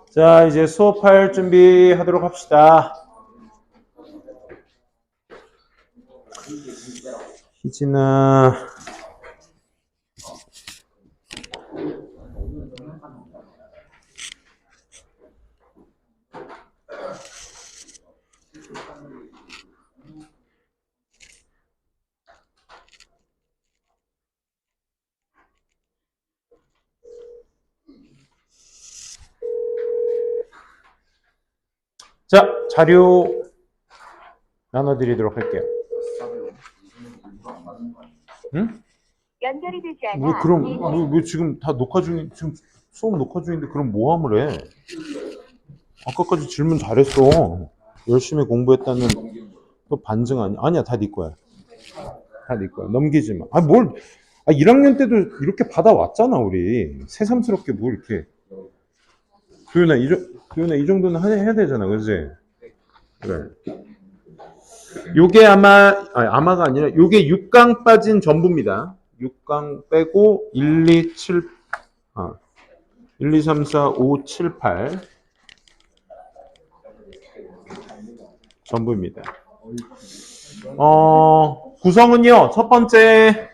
자, 이제 수업할 준비하도록 합시다. 희진아. 자, 자료 나눠드리도록 할게요. 응? 연결이 되지 않아. 왜 그럼 왜 지금 다 녹화 중인 지금 수업 녹화 중인데 그럼 모함을 해? 아까까지 질문 잘했어. 열심히 공부했다는 또 반증 아니야? 아니야, 다 네 거야. 다 네 거야. 넘기지 마. 1학년 때도 이렇게 받아왔잖아, 우리. 새삼스럽게 뭐 이렇게. 도윤아, 이 정도는 해야 되잖아, 그지? 그래. 요게 아마가 아니라, 요게 6강 빠진 전부입니다. 6강 빼고 1, 2, 7, 1, 2, 3, 4, 5, 7, 8. 전부입니다. 구성은요, 첫 번째,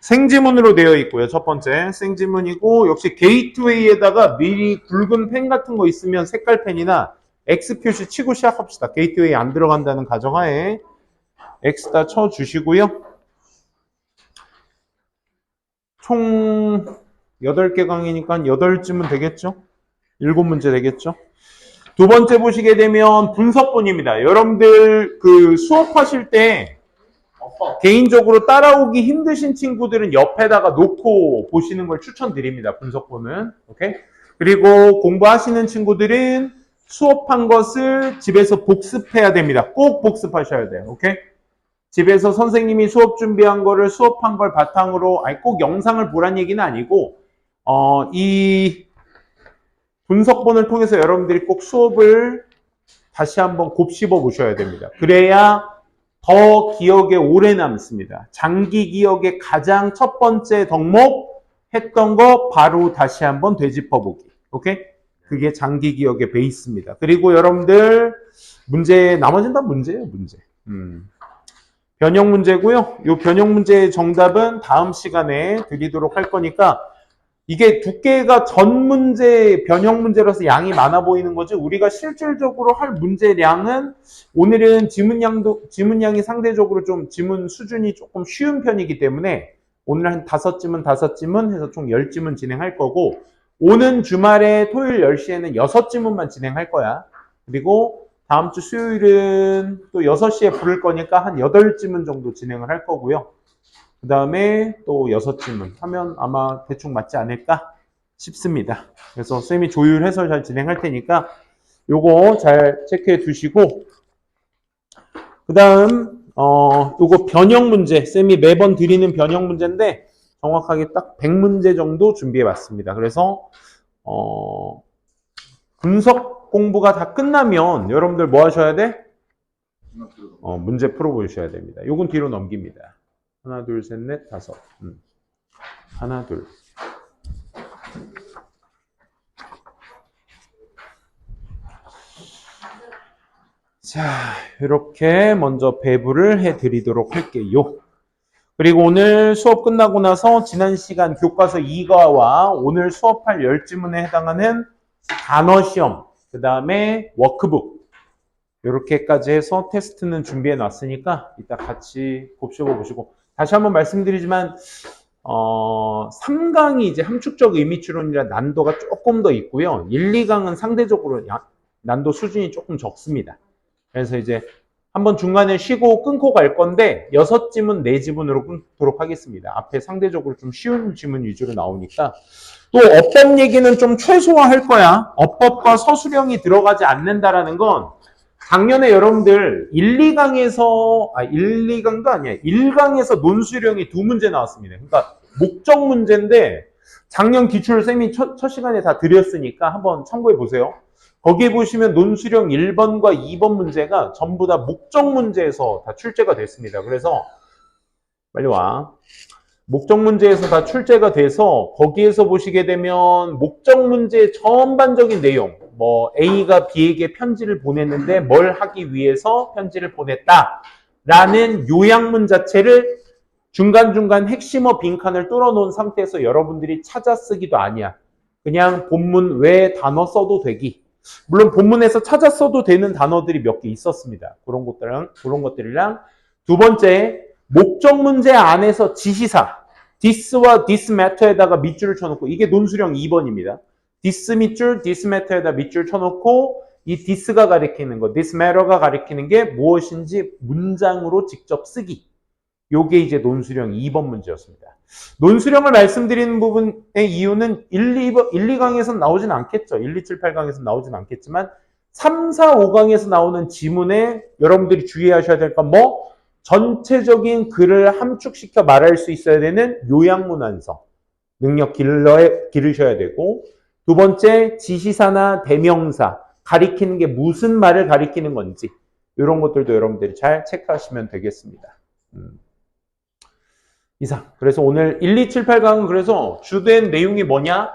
생지문으로 되어 있고요. 첫 번째 생지문이고, 역시 게이트웨이에다가 미리 굵은 펜 같은 거 있으면 색깔 펜이나 X 표시 치고 시작합시다. 게이트웨이 안 들어간다는 가정하에 X다 쳐주시고요. 총 8개 강의니까 한 8쯤은 되겠죠? 7문제 되겠죠? 두 번째 보시게 되면 분석본입니다. 여러분들 그 수업하실 때 개인적으로 따라오기 힘드신 친구들은 옆에다가 놓고 보시는 걸 추천드립니다. 분석본은. 오케이? 그리고 공부하시는 친구들은 수업한 것을 집에서 복습해야 됩니다. 꼭 복습하셔야 돼요. 오케이? 집에서 선생님이 수업 준비한 거를 수업한 걸 바탕으로, 꼭 영상을 보란 얘기는 아니고, 이 분석본을 통해서 여러분들이 꼭 수업을 다시 한번 곱씹어 보셔야 됩니다. 그래야 더 기억에 오래 남습니다. 장기 기억의 가장 첫 번째 덕목 했던 거 바로 다시 한번 되짚어보기. 오케이? 그게 장기 기억의 베이스입니다. 그리고 여러분들 문제 나머지는 다 문제예요. 문제. 변형 문제고요. 이 변형 문제의 정답은 다음 시간에 드리도록 할 거니까 이게 두께가 전 문제, 변형 문제라서 양이 많아 보이는 거지, 우리가 실질적으로 할 문제량은 오늘은 지문량이 상대적으로 좀 지문 수준이 조금 쉬운 편이기 때문에 오늘 한 5지문 해서 총 10지문 진행할 거고, 오는 주말에 토요일 10시에는 6지문만 진행할 거야. 그리고 다음 주 수요일은 또 6시에 부를 거니까 한 8지문 정도 진행을 할 거고요. 그 다음에 또 6지문 하면 아마 대충 맞지 않을까 싶습니다. 그래서 쌤이 조율해서 잘 진행할 테니까 요거 잘 체크해 두시고, 그 다음 요거 변형 문제, 쌤이 매번 드리는 변형 문제인데 정확하게 딱 100문제 정도 준비해 봤습니다. 그래서 분석 공부가 다 끝나면 여러분들 뭐 하셔야 돼? 문제 풀어 보셔야 됩니다. 요건 뒤로 넘깁니다. 하나, 둘, 셋, 넷, 다섯. 하나, 둘. 자, 이렇게 먼저 배부를 해드리도록 할게요. 그리고 오늘 수업 끝나고 나서 지난 시간 교과서 2과와 오늘 수업할 10지문에 해당하는 단어 시험, 그 다음에 워크북, 이렇게까지 해서 테스트는 준비해 놨으니까 이따 같이 곱씹어 보시고, 다시 한번 말씀드리지만 3강이 이제 함축적 의미추론이라 난도가 조금 더 있고요. 1, 2강은 상대적으로 난도 수준이 조금 적습니다. 그래서 이제 한번 중간에 쉬고 끊고 갈 건데 6지문, 4지문으로 끊도록 하겠습니다. 앞에 상대적으로 좀 쉬운 지문 위주로 나오니까. 또 어법 얘기는 좀 최소화할 거야. 어법과 서술형이 들어가지 않는다라는 건 작년에 여러분들 1, 2강에서 1강도 아니야. 1강에서 논술형이 2문제 나왔습니다. 그러니까 목적 문제인데 작년 기출 쌤이 첫 시간에 다 드렸으니까 한번 참고해 보세요. 거기에 보시면 논술형 1번과 2번 문제가 전부 다 목적 문제에서 다 출제가 됐습니다. 그래서 빨리 와. 목적 문제에서 다 출제가 돼서 거기에서 보시게 되면 목적 문제의 전반적인 내용, 뭐 A가 B에게 편지를 보냈는데 뭘 하기 위해서 편지를 보냈다라는 요약문 자체를 중간중간 핵심어 빈칸을 뚫어놓은 상태에서 여러분들이 찾아 쓰기도 아니야. 그냥 본문 외 단어 써도 되기. 물론 본문에서 찾아 써도 되는 단어들이 몇 개 있었습니다. 그런 것들이랑 두 번째, 목적 문제 안에서 지시사 this와 this matter에다가 밑줄을 쳐놓고 이게 논술형 2번입니다. this 밑줄, this matter에다 밑줄 쳐놓고 이 this가 가리키는 거, this matter가 가리키는 게 무엇인지 문장으로 직접 쓰기. 요게 이제 논술형 2번 문제였습니다. 논술형을 말씀드리는 부분의 이유는 1, 2강에서는 나오진 않겠죠. 1, 2, 7, 8강에서는 나오진 않겠지만 3, 4, 5강에서 나오는 지문에 여러분들이 주의하셔야 될 건 뭐? 전체적인 글을 함축시켜 말할 수 있어야 되는 요약문 완성. 능력 기르셔야 되고 두 번째 지시사나 대명사 가리키는 게 무슨 말을 가리키는 건지 이런 것들도 여러분들이 잘 체크하시면 되겠습니다. 이상. 그래서 오늘 1, 2, 7, 8강은 그래서 주된 내용이 뭐냐?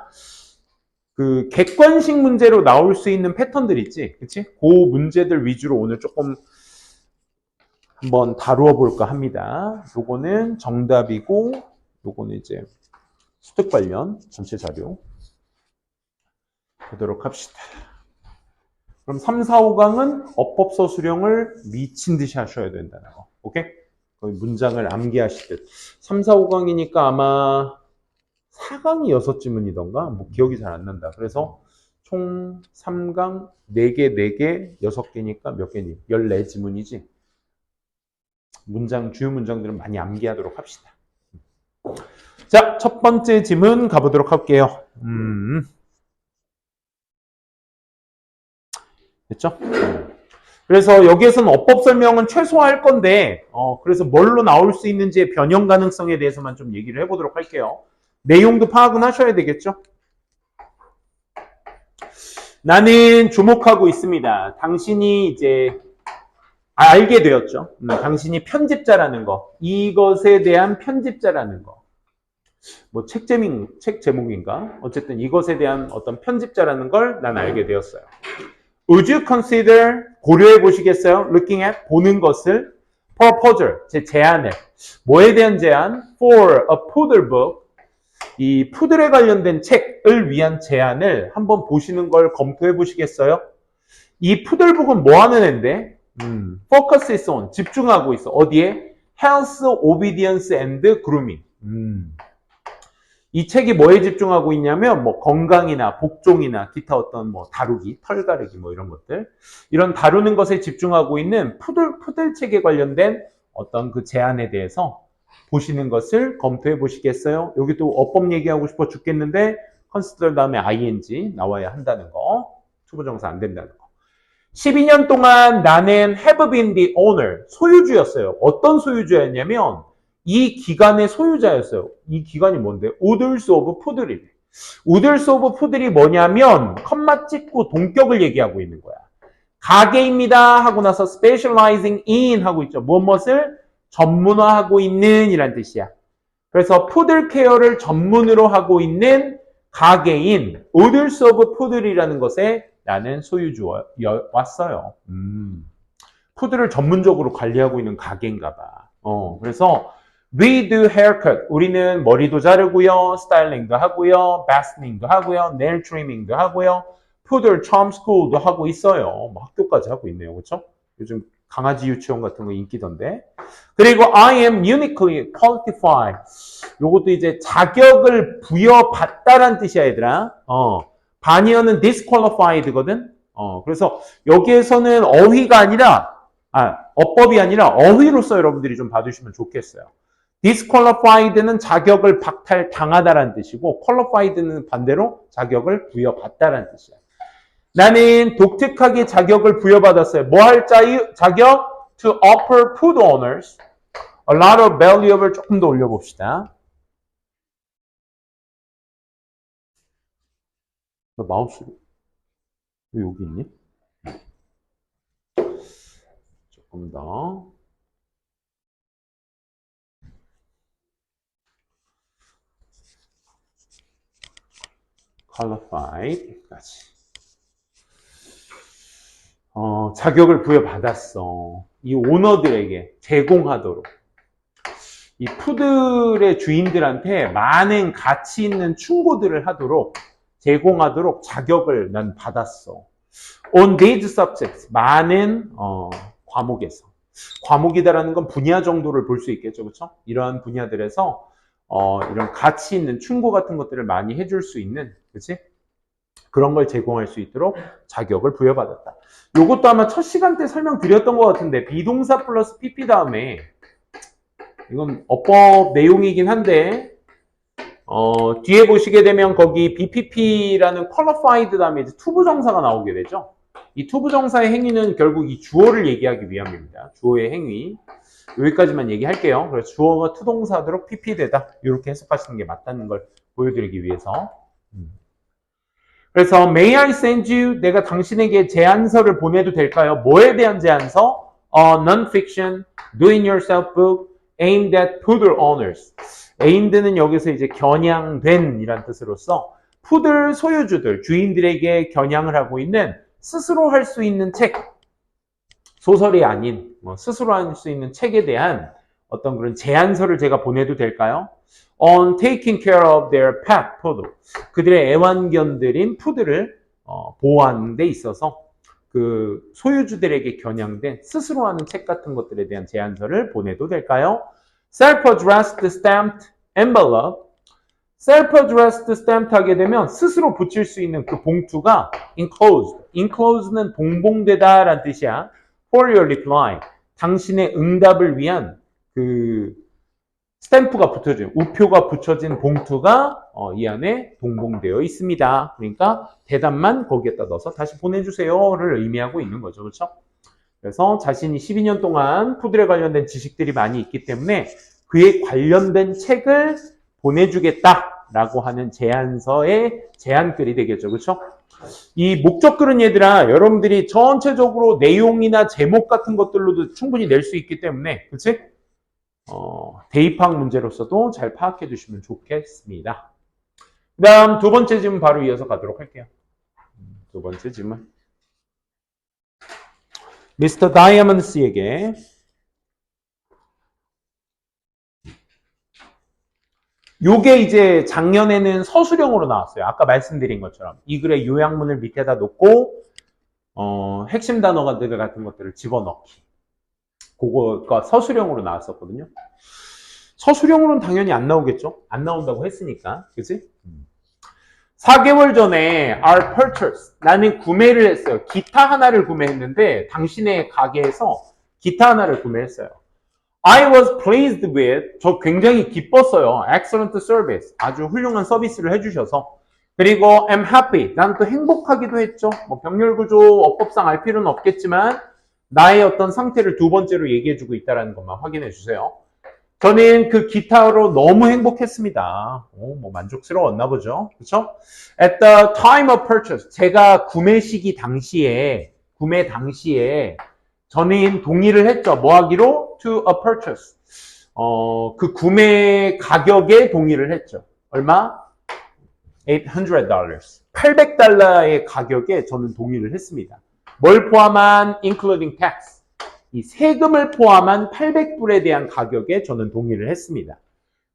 그 객관식 문제로 나올 수 있는 패턴들 있지? 그치? 그 문제들 위주로 오늘 조금 한번 다루어 볼까 합니다. 요거는 정답이고, 요거는 이제 수특 관련 전체 자료 보도록 합시다. 그럼 3, 4, 5강은 어법서 수령을 미친 듯이 하셔야 된다는 거. 오케이? 거의 문장을 암기하시듯. 3, 4, 5강이니까 아마 4강이 6지문이던가? 뭐 기억이 잘 안 난다. 그래서 총 3강 4개, 4개, 6개니까 몇 개니? 14지문이지. 주요 문장들은 많이 암기하도록 합시다. 자, 첫 번째 지문 가보도록 할게요. 됐죠? 그래서 여기에서는 어법 설명은 최소화할 건데, 그래서 뭘로 나올 수 있는지의 변형 가능성에 대해서만 좀 얘기를 해보도록 할게요. 내용도 파악은 하셔야 되겠죠? 나는 주목하고 있습니다. 당신이 이제 알게 되었죠. 당신이 편집자라는 거. 이것에 대한 편집자라는 거. 뭐 책 제목인가? 어쨌든 이것에 대한 어떤 편집자라는 걸 난 알게 되었어요. Would you consider 고려해 보시겠어요? Looking at 보는 것을 proposal 제 제안을 뭐에 대한 제안? For a poodle book 이 푸들에 관련된 책을 위한 제안을 한번 보시는 걸 검토해 보시겠어요? 이 푸들북은 뭐 하는 앤데? Focus is on 집중하고 있어. 어디에? Health, Obedience and Grooming. 이 책이 뭐에 집중하고 있냐면 뭐 건강이나 복종이나 기타 어떤 뭐 다루기, 털 가르기 뭐 이런 것들 이런 다루는 것에 집중하고 있는 푸들 책에 관련된 어떤 그 제안에 대해서 보시는 것을 검토해 보시겠어요? 여기 또 어법 얘기하고 싶어 죽겠는데 consider 다음에 ing 나와야 한다는 거. 투부정사 안 된다는 거. 12년 동안 나는 have been the owner 소유주였어요. 어떤 소유주였냐면 이 기관의 소유자였어요. 이 기관이 뭔데? Oodles of Poodle. Oodles of Poodle이 뭐냐면 컴마 찍고 동격을 얘기하고 있는 거야. 가게입니다 하고 나서 specializing in 하고 있죠. 무엇을 전문화하고 있는 이란 뜻이야. 그래서 푸들 케어를 전문으로 하고 있는 가게인 Oodles of Poodle이라는 것에 나는 소유주였어요. 푸들을 전문적으로 관리하고 있는 가게인가 봐. 그래서 We do haircut. 우리는 머리도 자르고요, 스타일링도 하고요, 바스닝도 하고요, 네일 트리밍도 하고요, 푸들 charm school도 하고 있어요. 뭐 학교까지 하고 있네요, 그렇죠? 요즘 강아지 유치원 같은 거 인기던데. 그리고 I am uniquely qualified. 요것도 이제 자격을 부여받다란 뜻이야, 얘들아. 반이어는 disqualified거든. 그래서 여기에서는 어휘가 아니라 어법이 아니라 어휘로서 여러분들이 좀 봐주시면 좋겠어요. disqualified는 자격을 박탈당하다라는 뜻이고 qualified는 반대로 자격을 부여받다라는 뜻이야. 나는 독특하게 자격을 부여받았어요. 뭐 할 자격? To offer food owners a lot of valuable 조금 더 올려봅시다. 너 마우스 왜 여기 있니? 조금 더. qualified까지. 자격을 부여받았어. 이 오너들에게 제공하도록. 이 푸들의 주인들한테 많은 가치 있는 충고들을 하도록 제공하도록 자격을 난 받았어. On these subjects. 많은 과목에서. 과목이다라는 건 분야 정도를 볼 수 있겠죠. 그렇죠? 이러한 분야들에서 이런 가치 있는 충고 같은 것들을 많이 해줄 수 있는, 그치? 그런 걸 제공할 수 있도록 자격을 부여받았다. 요것도 아마 첫 시간 때 설명드렸던 것 같은데, 비동사 플러스 PP 다음에, 이건 어법 내용이긴 한데, 뒤에 보시게 되면 거기 BPP라는 qualified 다음에 이제 투부정사가 나오게 되죠. 이 투부정사의 행위는 결국 이 주어를 얘기하기 위함입니다. 주어의 행위. 여기까지만 얘기할게요. 그래서 주어가 투동사도록 PP되다. 이렇게 해석하시는 게 맞다는 걸 보여드리기 위해서. 그래서 May I send you? 내가 당신에게 제안서를 보내도 될까요? 뭐에 대한 제안서? Non-fiction, do-it-yourself book aimed at poodle owners. aimed는 여기서 이제 겨냥된 이란 뜻으로서 푸들 소유주들, 주인들에게 겨냥을 하고 있는 스스로 할 수 있는 책, 소설이 아닌 스스로 할 수 있는 책에 대한 어떤 그런 제안서를 제가 보내도 될까요? On taking care of their pet poodle. 그들의 애완견들인 푸들을 보호하는 데 있어서 그 소유주들에게 겨냥된 스스로 하는 책 같은 것들에 대한 제안서를 보내도 될까요? Self-addressed stamped envelope. Self-addressed stamped 하게 되면 스스로 붙일 수 있는 그 봉투가 enclosed. enclosed는 봉봉되다 라는 뜻이야. For your reply. 당신의 응답을 위한 그 스탬프가 붙여진, 우표가 붙여진 봉투가 이 안에 동봉되어 있습니다. 그러니까 대답만 거기에다 넣어서 다시 보내주세요를 의미하고 있는 거죠. 그렇죠? 그래서 자신이 12년 동안 푸들에 관련된 지식들이 많이 있기 때문에 그에 관련된 책을 보내주겠다라고 하는 제안서의 제안글이 되겠죠. 그렇죠? 이 목적글은 얘들아, 여러분들이 전체적으로 내용이나 제목 같은 것들로도 충분히 낼 수 있기 때문에, 그렇지? 대입학 문제로서도 잘 파악해 두시면 좋겠습니다. 그 다음 두 번째 질문 바로 이어서 가도록 할게요. 두 번째 질문. 미스터 다이아몬드스에게 요게 이제 작년에는 서술형으로 나왔어요. 아까 말씀드린 것처럼 이 글의 요약문을 밑에다 놓고 핵심 단어들 같은 것들을 집어넣기. 그거가 서술형으로 나왔었거든요. 서술형으로는 당연히 안 나오겠죠? 안 나온다고 했으니까. 그치? 4개월 전에 our purchase. 나는 구매를 했어요. 기타 하나를 구매했는데 당신의 가게에서 기타 하나를 구매했어요. I was pleased with. 저 굉장히 기뻤어요. Excellent service. 아주 훌륭한 서비스를 해주셔서. 그리고 am happy. 난 또 행복하기도 했죠. 뭐 병렬구조 어법상 알 필요는 없겠지만 나의 어떤 상태를 두 번째로 얘기해주고 있다는 것만 확인해 주세요. 저는 그 기타로 너무 행복했습니다. 뭐 만족스러웠나 보죠. 그렇죠? At the time of purchase. 제가 구매 당시에 저는 동의를 했죠. 뭐 하기로? To a purchase. 그 구매 가격에 동의를 했죠. 얼마? $800. $800의 가격에 저는 동의를 했습니다. 뭘 포함한? Including tax. 이 세금을 포함한 800불에 대한 가격에 저는 동의를 했습니다.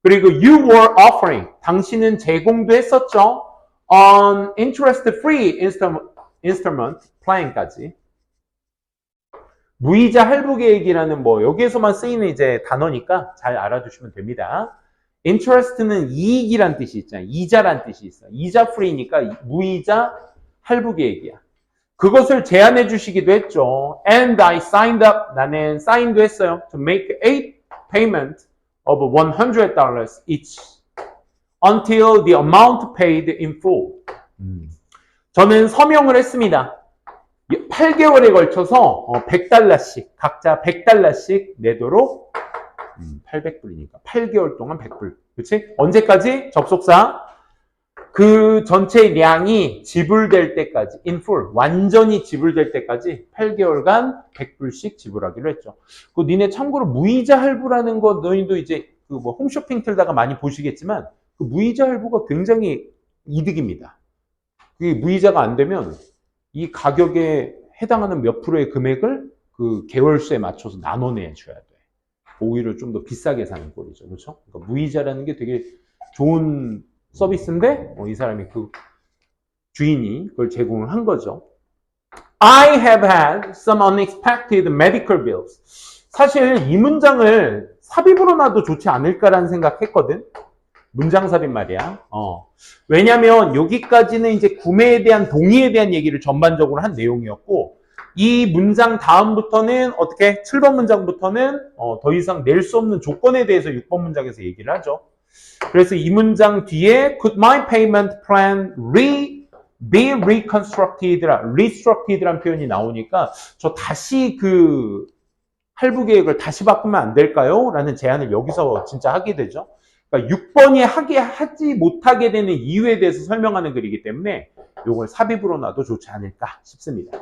그리고 you were offering. 당신은 제공도 했었죠. On interest-free installment plan까지. 무이자 할부 계획이라는 여기에서만 쓰이는 이제 단어니까 잘 알아두시면 됩니다. interest는 이익이란 뜻이 있잖아요. 이자란 뜻이 있어요. 이자 프리니까 무이자 할부 계획이야. 그것을 제안해 주시기도 했죠. And I signed up. 나는 사인도 했어요. To make 8 payment of $100 each until the amount paid in full. 저는 서명을 했습니다. 8개월에 걸쳐서 $100씩 각자 $100씩 내도록 800불이니까 8개월 동안 100불. 그렇지? 언제까지? 접속사 그 전체 량이 지불될 때까지 in full 완전히 지불될 때까지 8개월간 100불씩 지불하기로 했죠. 그 니네 참고로 무이자 할부라는 거 너희도 이제 그 홈쇼핑 틀다가 많이 보시겠지만 그 무이자 할부가 굉장히 이득입니다. 그게 무이자가 안 되면 이 가격에 해당하는 몇 프로의 금액을 그 개월수에 맞춰서 나눠내줘야 돼. 오히려 좀 더 비싸게 사는 꼴이죠. 그렇죠? 그러니까 무이자라는 게 되게 좋은 서비스인데 이 사람이 그 주인이 그걸 제공을 한 거죠. I have had some unexpected medical bills. 사실 이 문장을 삽입으로 놔도 좋지 않을까라는 생각했거든. 문장 삽입 말이야. 왜냐면 여기까지는 이제 구매에 대한 동의에 대한 얘기를 전반적으로 한 내용이었고 이 문장 다음부터는 어떻게 7번 문장부터는 더 이상 낼 수 없는 조건에 대해서 6번 문장에서 얘기를 하죠. 그래서 이 문장 뒤에 could my payment plan be reconstructed라는 표현이 나오니까 저 다시 그 할부 계획을 다시 바꾸면 안 될까요? 라는 제안을 여기서 진짜 하게 되죠. 그러니까 6번이 하지 못하게 되는 이유에 대해서 설명하는 글이기 때문에 이걸 삽입으로 놔도 좋지 않을까 싶습니다.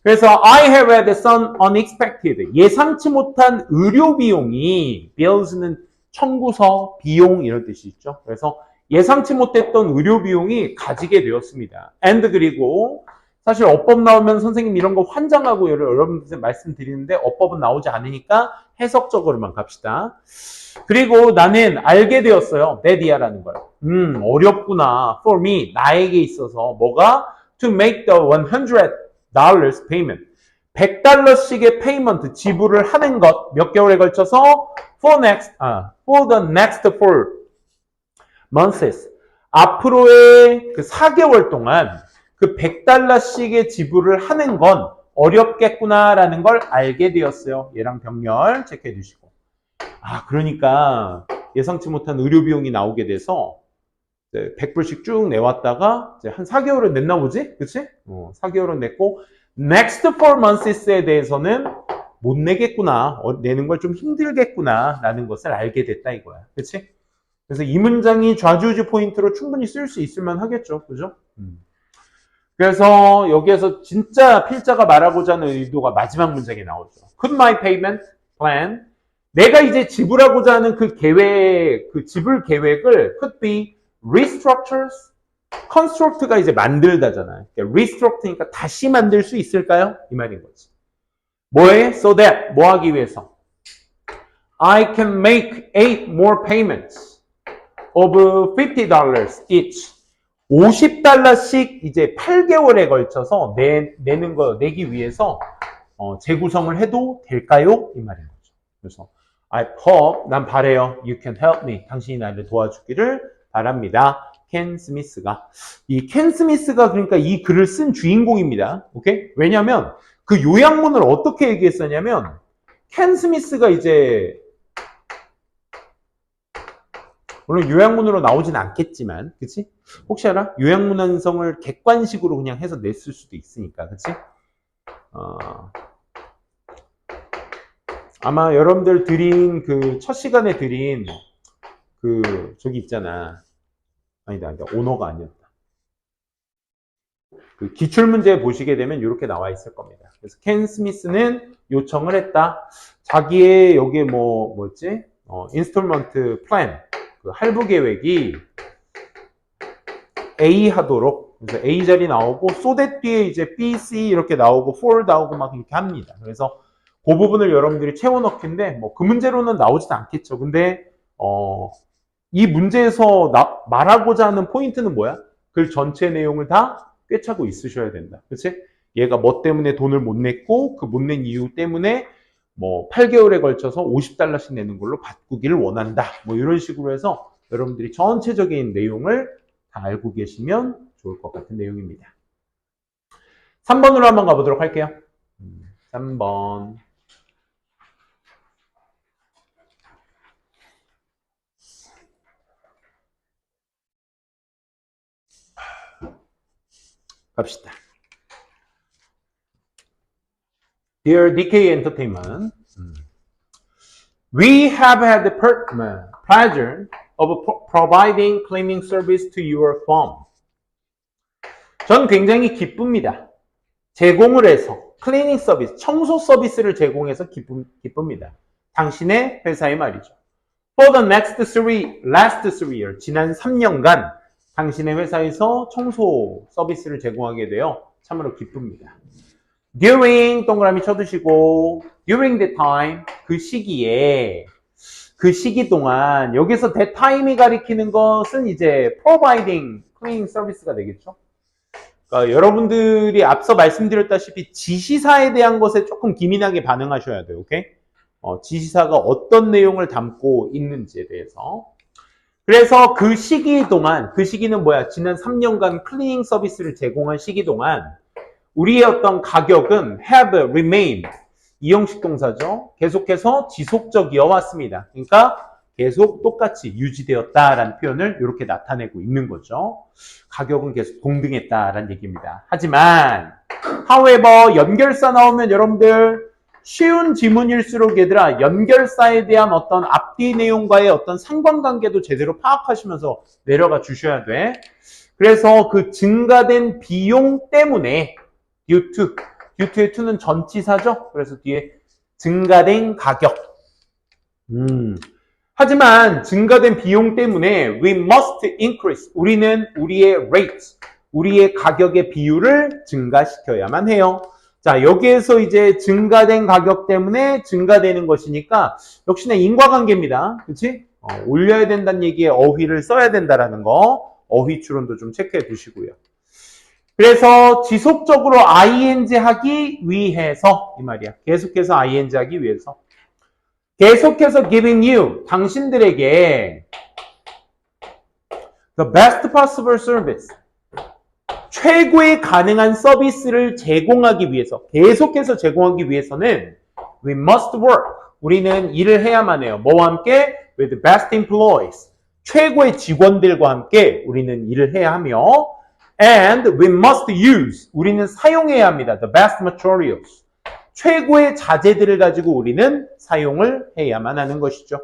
그래서 I have had some unexpected 예상치 못한 의료 비용이 bills는 청구서, 비용 이런 뜻이 있죠. 그래서 예상치 못했던 의료 비용이 가지게 되었습니다. and 그리고 사실 어법 나오면 선생님 이런 거 환장하고 여러분들 말씀드리는데 어법은 나오지 않으니까 해석적으로만 갑시다. 그리고 나는 알게 되었어요. that이야라는 걸. 어렵구나. for me, 나에게 있어서 뭐가? to make the $100 payment. $100씩의 페이먼트 지불을 하는 것 몇 개월에 걸쳐서 for the next 4 months. 앞으로의 그 4개월 동안 그 $100씩의 지불을 하는 건 어렵겠구나라는 걸 알게 되었어요. 얘랑 병렬 체크해 주시고. 그러니까 예상치 못한 의료 비용이 나오게 돼서 100불씩 쭉 내왔다가 이제 한 4개월은 냈나 보지? 그치? 4개월은 냈고 next 4 months에 대해서는 못 내겠구나. 내는 걸 좀 힘들겠구나 라는 것을 알게 됐다 이거야. 그치? 그래서 이 문장이 좌지우지 포인트로 충분히 쓸 수 있을만 하겠죠. 그죠? 그래서 여기에서 진짜 필자가 말하고자 하는 의도가 마지막 문장에 나오죠. Could my payment plan 내가 이제 지불하고자 하는 그 계획, 그 지불 계획을 could be restructures, construct가 이제 만들다잖아요. 그러니까 restructuring이니까 다시 만들 수 있을까요? 이 말인 거지. 뭐해? So that 뭐 하기 위해서? I can make 8 more payments of $50 each. $50씩 이제 8개월에 걸쳐서 내기 위해서 재구성을 해도 될까요? 이 말인 거죠. 그래서 I hope, 난 바래요. You can help me. 당신이 나를 도와주기를 바랍니다. 켄 스미스가. 이 켄 스미스가 그러니까 이 글을 쓴 주인공입니다. 오케이? 왜냐면 그 요약문을 어떻게 얘기했었냐면 켄 스미스가 이제 물론 요약문으로 나오진 않겠지만 그치? 혹시 알아? 요약문 완성을 객관식으로 그냥 해서 냈을 수도 있으니까 그치? 아마 여러분들 드린 그 첫 시간에 드린 그 저기 있잖아. 아니다. 오너가 아니었다. 그 기출문제 보시게 되면 이렇게 나와 있을 겁니다. 그래서 켄 스미스는 요청을 했다. 자기의 여기에 뭐였지? 인스톨먼트 플랜, 그 할부 계획이 A 하도록. 그래서 A 자리 나오고, so that 뒤에 이제 B, C 이렇게 나오고, for 나오고 막 이렇게 합니다. 그래서 그 부분을 여러분들이 채워넣기인데, 그 문제로는 나오지도 않겠죠. 근데, 이 문제에서 말하고자 하는 포인트는 뭐야? 글 전체 내용을 다 꿰차고 있으셔야 된다. 그치? 얘가 뭐 때문에 돈을 못 냈고, 그 못 낸 이유 때문에 8개월에 걸쳐서 $50씩 내는 걸로 바꾸기를 원한다. 이런 식으로 해서 여러분들이 전체적인 내용을 다 알고 계시면 좋을 것 같은 내용입니다. 3번으로 한번 가보도록 할게요. 3번. 갑시다. Dear DK Entertainment, we have had the pleasure of providing cleaning service to your firm. 전 굉장히 기쁩니다. 제공을 해서 클리닝 서비스, 청소 서비스를 제공해서 기쁩니다. 당신의 회사의 말이죠. For the last 3 years, 지난 3년간 당신의 회사에서 청소 서비스를 제공하게 되어 참으로 기쁩니다. During 동그라미 쳐두시고 during the time 그 시기에 그 시기 동안 여기서 that time이 가리키는 것은 이제 providing cleaning service가 되겠죠. 그러니까 여러분들이 앞서 말씀드렸다시피 지시사에 대한 것에 조금 기민하게 반응하셔야 돼요. 오케이? 지시사가 어떤 내용을 담고 있는지에 대해서. 그래서 그 시기 동안, 그 시기는 뭐야? 지난 3년간 클리닝 서비스를 제공한 시기 동안 우리의 어떤 가격은 have remained 이 형식 동사죠. 계속해서 지속적이어 왔습니다. 그러니까 계속 똑같이 유지되었다라는 표현을 이렇게 나타내고 있는 거죠. 가격은 계속 동등했다라는 얘기입니다. 하지만 however 연결사 나오면 여러분들 쉬운 지문일수록 얘들아 연결사에 대한 어떤 앞뒤 내용과의 어떤 상관관계도 제대로 파악하시면서 내려가 주셔야 돼. 그래서 그 증가된 비용 때문에 due to의 to는 전치사죠. 그래서 뒤에 증가된 가격. 하지만 증가된 비용 때문에 we must increase. 우리는 우리의 rate, 우리의 가격의 비율을 증가시켜야만 해요. 자, 여기에서 이제 증가된 가격 때문에 증가되는 것이니까 역시나 인과관계입니다. 그렇지? 올려야 된다는 얘기에 어휘를 써야 된다라는 거. 어휘 추론도 좀 체크해 두시고요. 그래서 지속적으로 ing 하기 위해서 이 말이야. 계속해서 ing 하기 위해서. 계속해서 giving you 당신들에게 the best possible service 최고의 가능한 서비스를 제공하기 위해서 계속해서 제공하기 위해서는 we must work 우리는 일을 해야만 해요. 뭐와 함께? with the best employees 최고의 직원들과 함께 우리는 일을 해야 하며 and we must use 우리는 사용해야 합니다. the best materials 최고의 자재들을 가지고 우리는 사용을 해야만 하는 것이죠.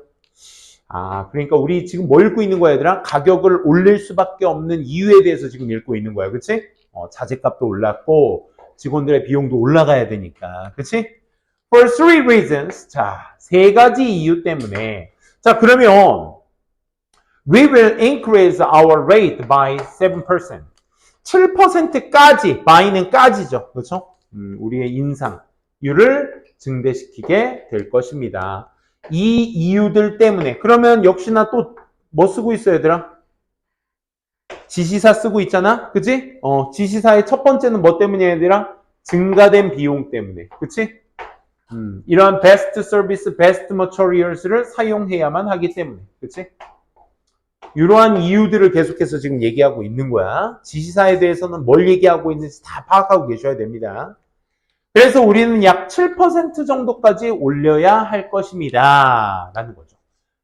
그러니까 우리 지금 뭐 읽고 있는 거야, 얘들아? 가격을 올릴 수밖에 없는 이유에 대해서 지금 읽고 있는 거야, 그치? 자재값도 올랐고, 직원들의 비용도 올라가야 되니까, 그치? For three reasons. 자, 세 가지 이유 때문에. 자, 그러면, we will increase our rate by 7%. 7%까지, by는 까지죠. 그렇죠? 우리의 인상률을 증대시키게 될 것입니다. 이 이유들 때문에. 그러면 역시나 또 뭐 쓰고 있어, 얘들아? 지시사 쓰고 있잖아? 그치? 지시사의 첫 번째는 뭐 때문이야, 얘들아? 증가된 비용 때문에. 그치? 이러한 best service, best materials를 사용해야만 하기 때문에. 그치? 이러한 이유들을 계속해서 지금 얘기하고 있는 거야. 지시사에 대해서는 뭘 얘기하고 있는지 다 파악하고 계셔야 됩니다. 그래서 우리는 약 7% 정도까지 올려야 할 것입니다. 라는 거죠.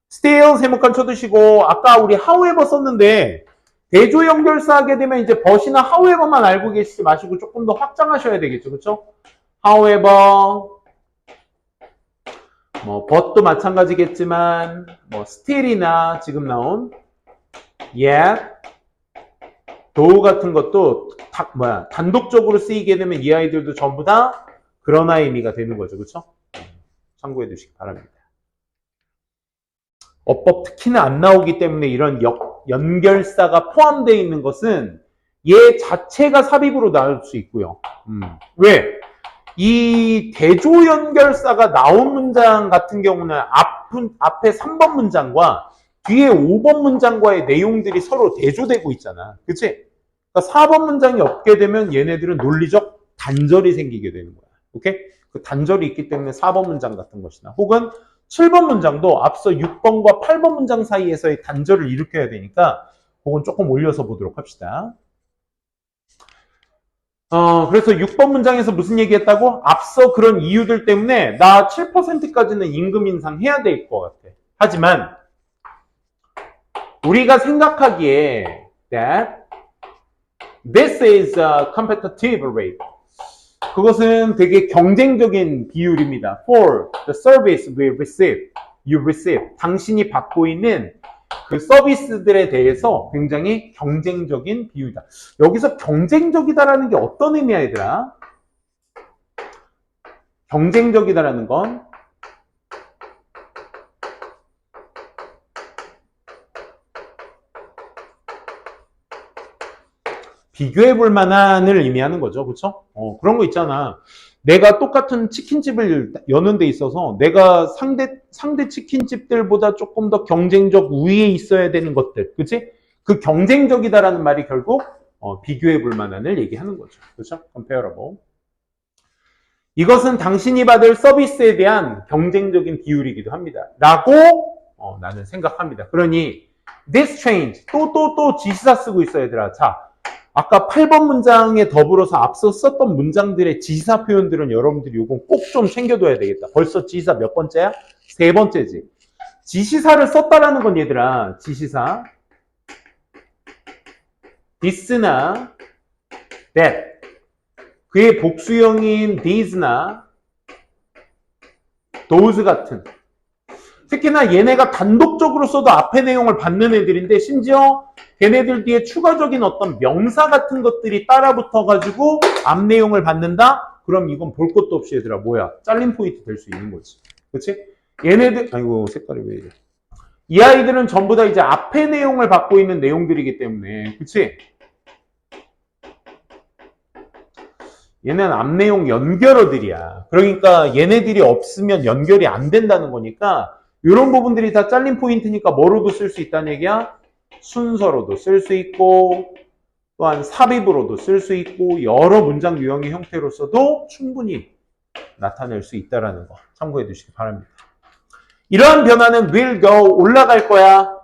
still 세모칸 쳐두시고 아까 우리 however 썼는데 대조 연결사 하게 되면 이제 but이나 however만 알고 계시지 마시고 조금 더 확장하셔야 되겠죠. 그렇죠? however 뭐 but도 마찬가지겠지만 뭐 still이나 지금 나온 yet, though 같은 것도 단독적으로 쓰이게 되면 이 아이들도 전부 다 그러나 의미가 되는 거죠. 그렇죠? 참고해 두시기 바랍니다. 어법 특히나 안 나오기 때문에 이런 연결사가 포함되어 있는 것은 얘 자체가 삽입으로 나올 수 있고요. 왜? 이 대조 연결사가 나온 문장 같은 경우는 앞에 3번 문장과 뒤에 5번 문장과의 내용들이 서로 대조되고 있잖아. 그치? 그러니까 4번 문장이 없게 되면 얘네들은 논리적 단절이 생기게 되는 거야. 오케이? 그 단절이 있기 때문에 4번 문장 같은 것이나 혹은 7번 문장도 앞서 6번과 8번 문장 사이에서의 단절을 일으켜야 되니까 그건 조금 올려서 보도록 합시다. 그래서 6번 문장에서 무슨 얘기했다고? 앞서 그런 이유들 때문에 나 7%까지는 임금 인상 해야 될 것 같아. 하지만 우리가 생각하기에 that this is a competitive rate. 그것은 되게 경쟁적인 비율입니다. For the service we receive, you receive. 당신이 받고 있는 그 서비스들에 대해서 굉장히 경쟁적인 비율이다. 여기서 경쟁적이다라는 게 어떤 의미야, 얘들아? 경쟁적이다라는 건 비교해 볼 만한을 의미하는 거죠. 그쵸? 그런 거 있잖아. 내가 똑같은 치킨집을 여는 데 있어서 내가 상대 치킨집들보다 조금 더 경쟁적 우위에 있어야 되는 것들. 그치? 그 경쟁적이다라는 말이 결국 비교해 볼 만한을 얘기하는 거죠. 그렇죠? comparable. 이것은 당신이 받을 서비스에 대한 경쟁적인 비율이기도 합니다. 라고 나는 생각합니다. 그러니 this change 또 지시사 쓰고 있어 얘들아. 자, 아까 8번 문장에 더불어서 앞서 썼던 문장들의 지시사 표현들은 여러분들이 이건 꼭 좀 챙겨둬야 되겠다. 벌써 지시사 몇 번째야? 세 번째지. 지시사를 썼다라는 건 얘들아. 지시사 this나 that 그의 복수형인 these나 those 같은 특히나 얘네가 단독적으로 써도 앞에 내용을 받는 애들인데 심지어 걔네들 뒤에 추가적인 어떤 명사 같은 것들이 따라붙어가지고 앞 내용을 받는다? 그럼 이건 볼 것도 없이 얘들아 뭐야? 잘린 포인트 될 수 있는 거지. 그치? 얘네들 아이고 색깔이 왜 이래. 이 아이들은 전부 다 이제 앞에 내용을 받고 있는 내용들이기 때문에 그치? 얘는 앞 내용 연결어들이야. 그러니까 얘네들이 없으면 연결이 안 된다는 거니까 이런 부분들이 다 잘린 포인트니까 뭐로도 쓸 수 있다는 얘기야? 순서로도 쓸 수 있고 또한 삽입으로도 쓸 수 있고 여러 문장 유형의 형태로서도 충분히 나타낼 수 있다는 거 참고해 두시기 바랍니다. 이러한 변화는 will go 올라갈 거야.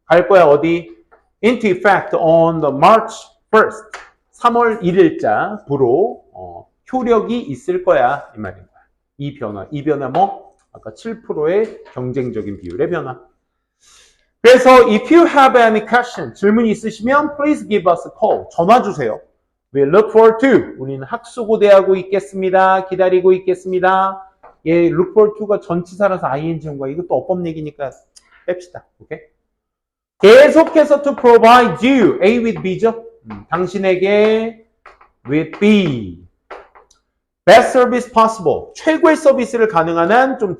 갈 거야 어디? into effect on the March 1st 3월 1일자부로 효력이 있을 거야 이 말인 거야. 이 변화 뭐? 아까 7%의 경쟁적인 비율의 변화. 그래서 if you have any question, 질문이 있으시면 please give us a call. 전화 주세요. We look forward to. 우리는 학수고대하고 있겠습니다. 기다리고 있겠습니다. 예, look forward to가 전치사라서 ing 온 거야. 이것도 어법 얘기니까 뺍시다. 오케이? 계속해서 to provide you. A with B죠? 당신에게 with B. best service possible. 최고의 서비스를 가능한 한 좀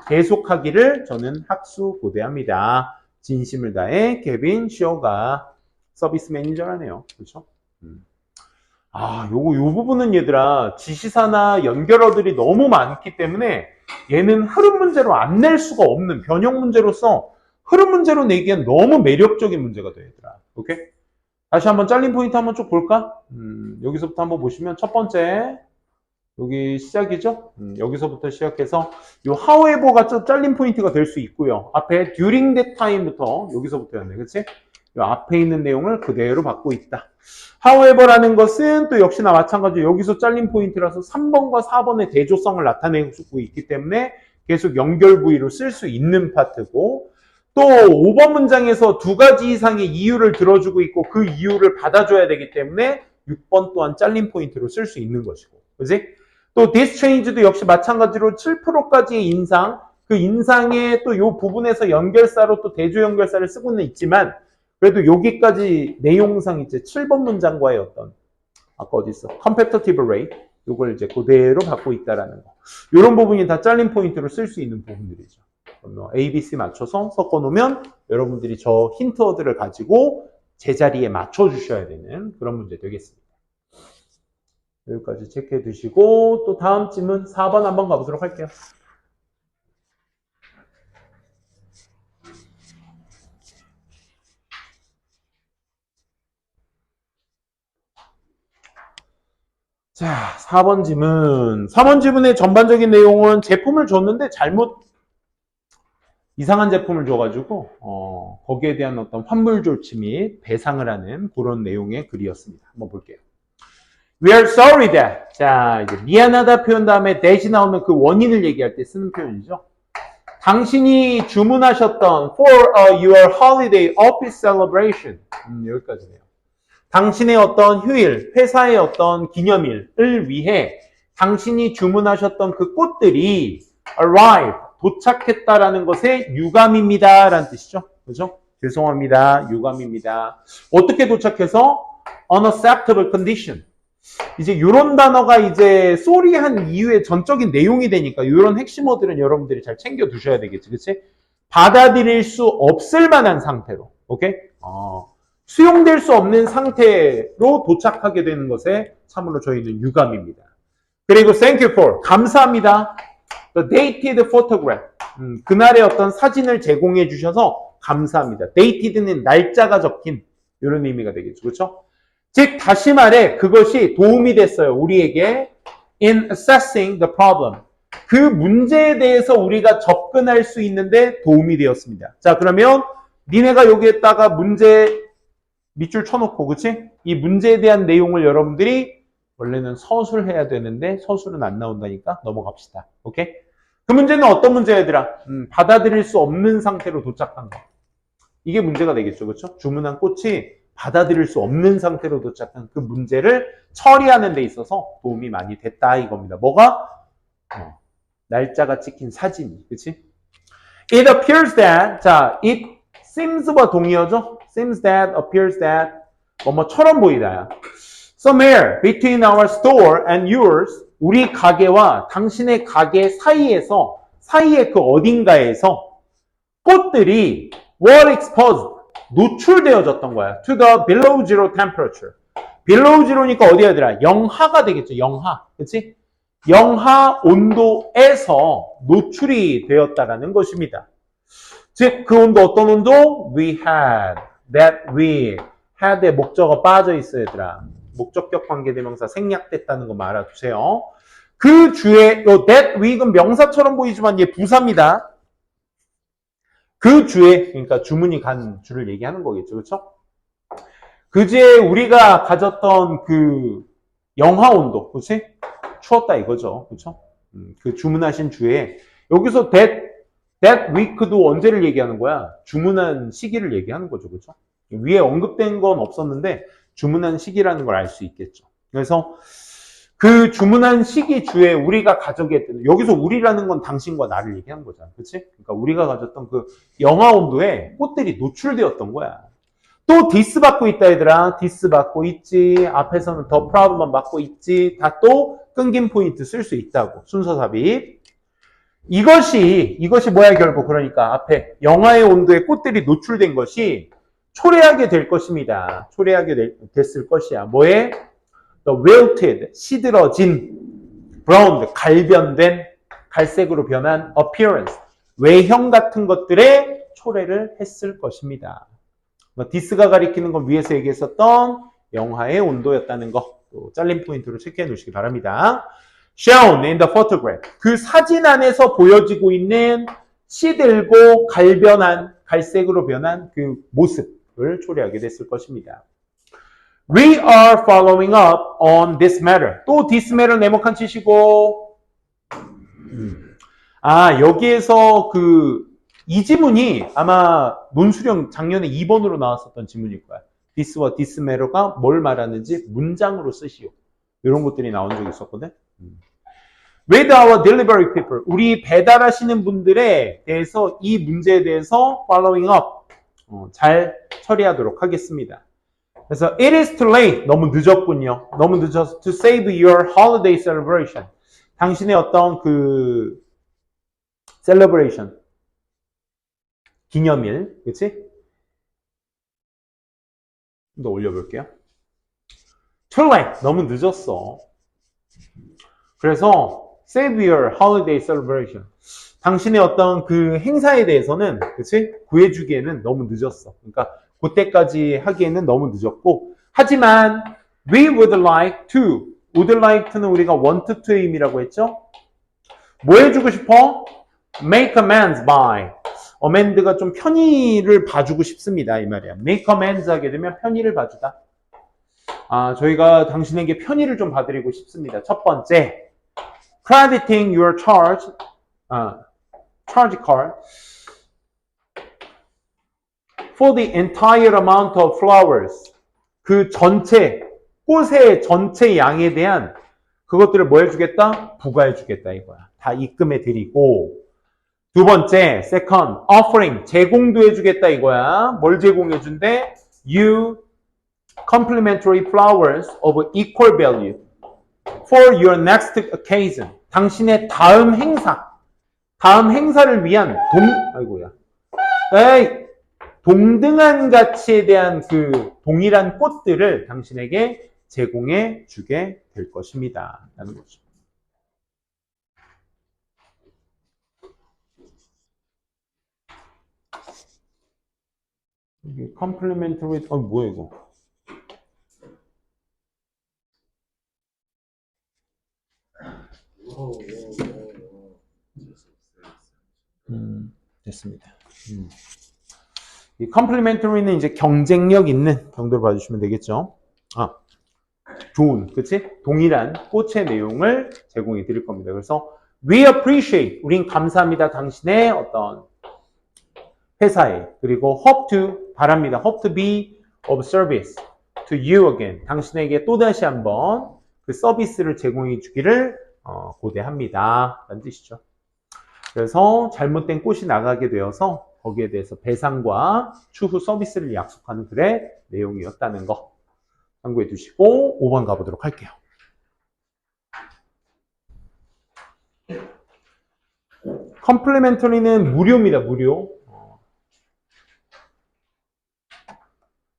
계속하기를 저는 학수고대합니다. 진심을 다해 케빈 쇼가 서비스 매니저라네요. 그렇죠? 요 부분은 얘들아 지시사나 연결어들이 너무 많기 때문에 얘는 흐름 문제로 안 낼 수가 없는 변형 문제로서 흐름 문제로 내기엔 너무 매력적인 문제가 돼 얘들아. 오케이? 다시 한번 잘린 포인트 한번 쭉 볼까? 여기서부터 한번 보시면 첫 번째 여기 시작이죠? 여기서부터 시작해서 요 however가 좀 잘린 포인트가 될 수 있고요. 앞에 during that time부터 여기서부터였네. 그치? 요 앞에 있는 내용을 그대로 받고 있다. however라는 것은 또 역시나 마찬가지로 여기서 잘린 포인트라서 3번과 4번의 대조성을 나타내고 있기 때문에 계속 연결 부위로 쓸 수 있는 파트고 또 5번 문장에서 두 가지 이상의 이유를 들어주고 있고 그 이유를 받아줘야 되기 때문에 6번 또한 잘린 포인트로 쓸 수 있는 것이고 그치? 또 this change도 역시 마찬가지로 7%까지의 인상 그 인상의 또 이 부분에서 연결사로 또 대조 연결사를 쓰고는 있지만 그래도 여기까지 내용상 이제 7번 문장과의 어떤 아까 어디 있어? competitive rate 이걸 이제 그대로 갖고 있다라는 거. 이런 부분이 다 잘린 포인트로 쓸 수 있는 부분들이죠. A, B, C 맞춰서 섞어 놓으면 여러분들이 저 힌트워드를 가지고 제자리에 맞춰 주셔야 되는 그런 문제 되겠습니다. 여기까지 체크해 두시고 또 다음 질문 4번 한번 가보도록 할게요. 자, 4번 지문. 4번 지문의 전반적인 내용은 제품을 줬는데 잘못 이상한 제품을 줘가지고 거기에 대한 어떤 환불 조치 및 배상을 하는 그런 내용의 글이었습니다. 한번 볼게요. We are sorry that. 자, 이제 미안하다 표현 다음에 that이 나오면 그 원인을 얘기할 때 쓰는 표현이죠. 당신이 주문하셨던 for your holiday office celebration. 여기까지네요. 당신의 어떤 휴일, 회사의 어떤 기념일을 위해 당신이 주문하셨던 그 꽃들이 arrive, 도착했다라는 것의 유감입니다. 라는 뜻이죠. 그죠? 죄송합니다. 유감입니다. 어떻게 도착해서? unacceptable condition. 이제 이런 단어가 이제 sorry한 이유의 전적인 내용이 되니까 이런 핵심 어들은 여러분들이 잘 챙겨 두셔야 되겠지. 그치? 받아들일 수 없을 만한 상태로. 오케이? 수용될 수 없는 상태로 도착하게 되는 것에 참으로 저희는 유감입니다. 그리고 thank you for, 감사합니다. The dated photograph, 그날의 어떤 사진을 제공해 주셔서 감사합니다. dated는 날짜가 적힌 이런 의미가 되겠죠. 그렇죠? 즉 다시 말해 그것이 도움이 됐어요. 우리에게 in assessing the problem. 그 문제에 대해서 우리가 접근할 수 있는데 도움이 되었습니다. 자, 그러면 니네가 여기에다가 문제 밑줄 쳐놓고, 그치? 이 문제에 대한 내용을 여러분들이 원래는 서술해야 되는데 서술은 안 나온다니까 넘어갑시다. 오케이? 그 문제는 어떤 문제야, 얘들아? 받아들일 수 없는 상태로 도착한 거. 이게 문제가 되겠죠. 그렇죠? 주문한 꽃이 받아들일 수 없는 상태로 도착한 그 문제를 처리하는 데 있어서 도움이 많이 됐다 이겁니다. 뭐가? 날짜가 찍힌 사진이. 그치? It appears that, 자, it semes와 동의어죠? seems that, appears that, 뭐처럼 보이다야. Somewhere between our store and yours, 우리 가게와 당신의 가게 사이의 그 어딘가에서 꽃들이 were exposed, 노출되어졌던 거야. to the below zero temperature. below zero니까 어디야, 얘들아? 영하가 되겠죠. 영하. 그치? 영하 온도에서 노출이 되었다라는 것입니다. 즉, 그 온도 어떤 온도? We had, that we had의 목적어 빠져 있어요, 얘들아. 목적격 관계대명사 생략됐다는 거 알아두세요. 그 주에, that we는 명사처럼 보이지만 얘 부사입니다. 그 주에, 그러니까 주문이 간 주를 얘기하는 거겠죠, 그렇죠? 그 주에 우리가 가졌던 그 영하 온도, 그렇지? 추웠다 이거죠, 그렇죠? 그 주문하신 주에 여기서 that week도 언제를 얘기하는 거야? 주문한 시기를 얘기하는 거죠, 그렇죠? 위에 언급된 건 없었는데 주문한 시기라는 걸 알 수 있겠죠. 그래서 그 주문한 시기 주에 우리가 가져겠던, 여기서 우리라는 건 당신과 나를 얘기하는 거잖아. 그치? 그러니까 우리가 가졌던 그 영하 온도에 꽃들이 노출되었던 거야. 또 디스 받고 있다 얘들아. 디스 받고 있지. 앞에서는 더 프라블럼 받고 있지. 다 또 끊긴 포인트 쓸 수 있다고. 순서 삽입. 이것이 뭐야 결국. 그러니까 앞에 영하의 온도에 꽃들이 노출된 것이 초래하게 될 것입니다. 초래하게 됐을 것이야. 뭐에? The wilted, 시들어진, browned, 갈변된, 갈색으로 변한 appearance, 외형 같은 것들의 초래를 했을 것입니다. 디스가 가리키는 건 위에서 얘기했었던 영하의 온도였다는 거, 또 잘린 포인트로 체크해 놓으시기 바랍니다. Shown in the photograph, 그 사진 안에서 보여지고 있는 시들고 갈변한, 갈색으로 변한 그 모습을 초래하게 됐을 것입니다. We are following up on this matter. 또 this matter 네모칸 치시고. 여기에서 이 지문이 아마 논수령 작년에 2번으로 나왔었던 지문일 거야. this와 this matter가 뭘 말하는지 문장으로 쓰시오. 이런 것들이 나온 적이 있었거든. With our delivery people, 우리 배달하시는 분들에 대해서 이 문제에 대해서 following up, 잘 처리하도록 하겠습니다. 그래서 it is too late, 너무 늦었군요. 너무 늦어서 to save your holiday celebration. 당신의 어떤 그 celebration, 기념일, 그치? 좀 더 올려볼게요. Too late, 너무 늦었어. 그래서 save your holiday celebration. 당신의 어떤 그 행사에 대해서는, 그치? 구해주기에는 너무 늦었어. 그러니까 그때까지 하기에는 너무 늦었고, 하지만 we would like to, would like to는 우리가 want to의 의미라고 했죠? 뭐 해주고 싶어? make amends by. amend가 좀 편의를 봐주고 싶습니다 이 말이야. make amends 하게 되면 편의를 봐주다. 저희가 당신에게 편의를 좀 봐드리고 싶습니다. 첫 번째, crediting your charge card for the entire amount of flowers. 그 전체, 꽃의 전체 양에 대한 그것들을 뭐 해주겠다? 부과해주겠다 이거야. 다 입금해 드리고. 두 번째, second, offering, 제공도 해주겠다 이거야. 뭘 제공해준대? You complimentary flowers of equal value for your next occasion. 당신의 다음 행사를 위한 아이고야. 에이! 동등한 가치에 대한 그 동일한 꽃들을 당신에게 제공해 주게 될 것입니다. 라는 거죠. 이게 complementary, 뭐야 이거? 됐습니다. 이 complementary는 이제 경쟁력 있는 정도로 봐주시면 되겠죠. 좋은, 그치? 동일한 꽃의 내용을 제공해 드릴 겁니다. 그래서 we appreciate, 우린 감사합니다. 당신의 어떤 회사에, 그리고 hope to, 바랍니다. hope to be of service to you again. 당신에게 또다시 한번 그 서비스를 제공해 주기를 고대합니다. 라는 뜻이죠. 그래서 잘못된 꽃이 나가게 되어서 거기에 대해서 배상과 추후 서비스를 약속하는 글의 내용이었다는 거 참고해 두시고 5번 가보도록 할게요. 컴플리멘터리는 무료입니다. 무료.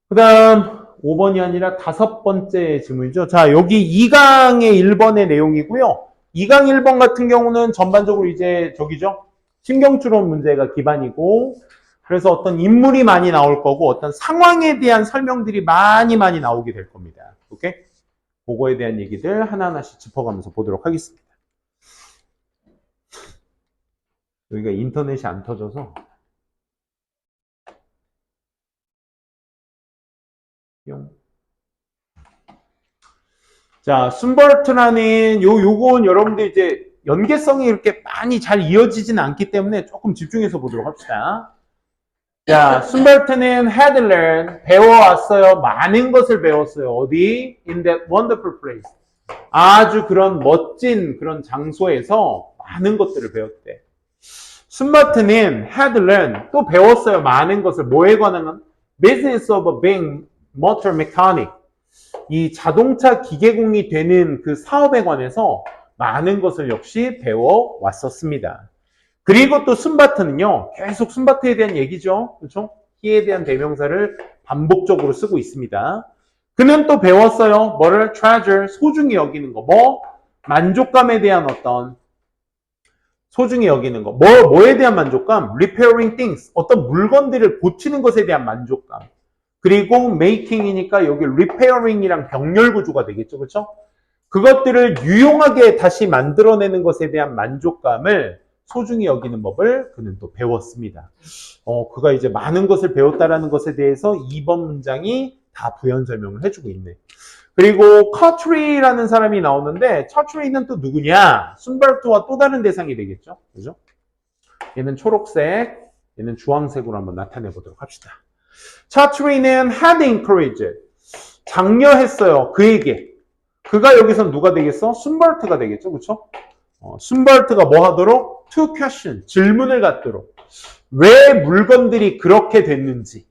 그 다음 5번이 아니라 5번째 질문이죠. 자, 여기 2강의 1번의 내용이고요. 2강 1번 같은 경우는 전반적으로 이제 저기죠. 신경추론 문제가 기반이고, 그래서 어떤 인물이 많이 나올 거고, 어떤 상황에 대한 설명들이 많이 나오게 될 겁니다. 오케이? 그거에 대한 얘기들 하나하나씩 짚어가면서 보도록 하겠습니다. 여기가 인터넷이 안 터져서. 자, 순버트라는 요건 여러분들 이제 연계성이 이렇게 많이 잘 이어지진 않기 때문에 조금 집중해서 보도록 합시다. 자, 순버트는 had learned, 배워왔어요. 많은 것을 배웠어요. 어디? In that wonderful place. 아주 그런 멋진 그런 장소에서 많은 것들을 배웠대. 순버트는 had learned, 또 배웠어요. 많은 것을. 뭐에 관한? Business of being motor mechanic. 이 자동차 기계공이 되는 그 사업에 관해서 많은 것을 역시 배워왔었습니다. 그리고 또 순바트는요, 계속 순바트에 대한 얘기죠. 그렇죠? he에 대한 대명사를 반복적으로 쓰고 있습니다. 그는 또 배웠어요. 뭐를? treasure, 소중히 여기는 거. 뭐? 만족감에 대한 어떤 소중히 여기는 거. 뭐에 대한 만족감? repairing things, 어떤 물건들을 고치는 것에 대한 만족감. 그리고 making이니까 여기 repairing이랑 병렬 구조가 되겠죠. 그렇죠? 그것들을 유용하게 다시 만들어내는 것에 대한 만족감을 소중히 여기는 법을 그는 또 배웠습니다. 그가 이제 많은 것을 배웠다라는 것에 대해서 2번 문장이 다 부연 설명을 해주고 있네. 그리고 커트리라는 사람이 나오는데 커트리는 또 누구냐? 순버트와 또 다른 대상이 되겠죠. 그죠? 얘는 초록색, 얘는 주황색으로 한번 나타내 보도록 합시다. 차트리는 had encouraged, 장려했어요. 그에게. 그가 여기서 누가 되겠어? 순버트가 되겠죠. 그렇죠? 순버트가 뭐 하도록? to question, 질문을 갖도록. 왜 물건들이 그렇게 됐는지에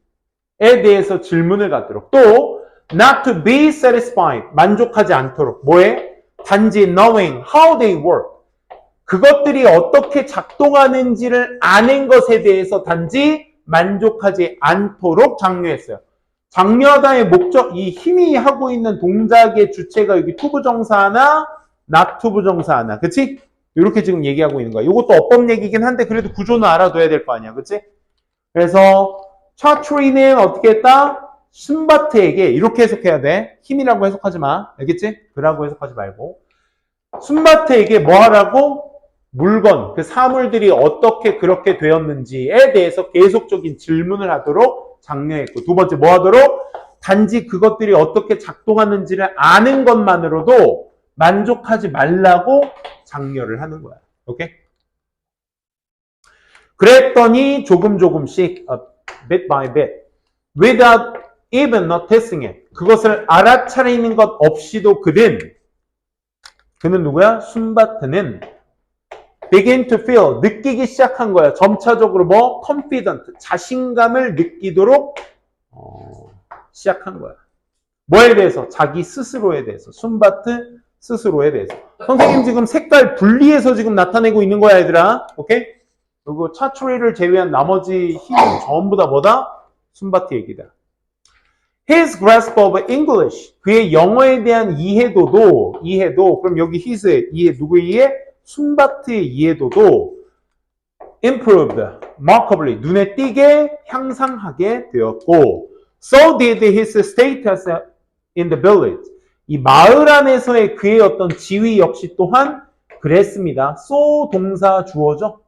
대해서 질문을 갖도록. 또 not to be satisfied, 만족하지 않도록. 뭐에? 단지 knowing how they work, 그것들이 어떻게 작동하는지를 아는 것에 대해서 단지 만족하지 않도록 장려했어요. 장려하다의 목적, 이 힘이 하고 있는 동작의 주체가 여기 투부정사 하나, not 투부정사 하나. 그치? 이렇게 지금 얘기하고 있는 거야. 이것도 어법 얘기긴 한데 그래도 구조는 알아둬야 될 거 아니야. 그치? 그래서 차트리는 어떻게 했다? 순바트에게 이렇게 해석해야 돼. 힘이라고 해석하지 마. 알겠지? 그라고 해석하지 말고. 순바트에게 뭐 하라고? 물건, 그 사물들이 어떻게 그렇게 되었는지에 대해서 계속적인 질문을 하도록 장려했고, 두 번째 뭐 하도록? 단지 그것들이 어떻게 작동하는지를 아는 것만으로도 만족하지 말라고 장려를 하는 거야. 오케이? 그랬더니 조금씩 bit by bit without even noticing it, 그것을 알아차리는 것 없이도 그는 누구야? 순바트는 begin to feel, 느끼기 시작한 거야. 점차적으로 뭐? confident, 자신감을 느끼도록 시작한 거야. 뭐에 대해서? 자기 스스로에 대해서. 순바트 스스로에 대해서. 선생님 지금 색깔 분리해서 지금 나타내고 있는 거야, 얘들아. 오케이? 그리고 차트리를 제외한 나머지 힘은 전부 다 뭐다? 순바트 얘기다. His grasp of English. 그의 영어에 대한 이해도도, 그럼 여기 his의 이해, 누구의 이해? 순바트의 이해도도 improved, markedly, 눈에 띄게 향상하게 되었고, so did his status in the village. 이 마을 안에서의 그의 어떤 지위 역시 또한 그랬습니다. so 동사 주어죠.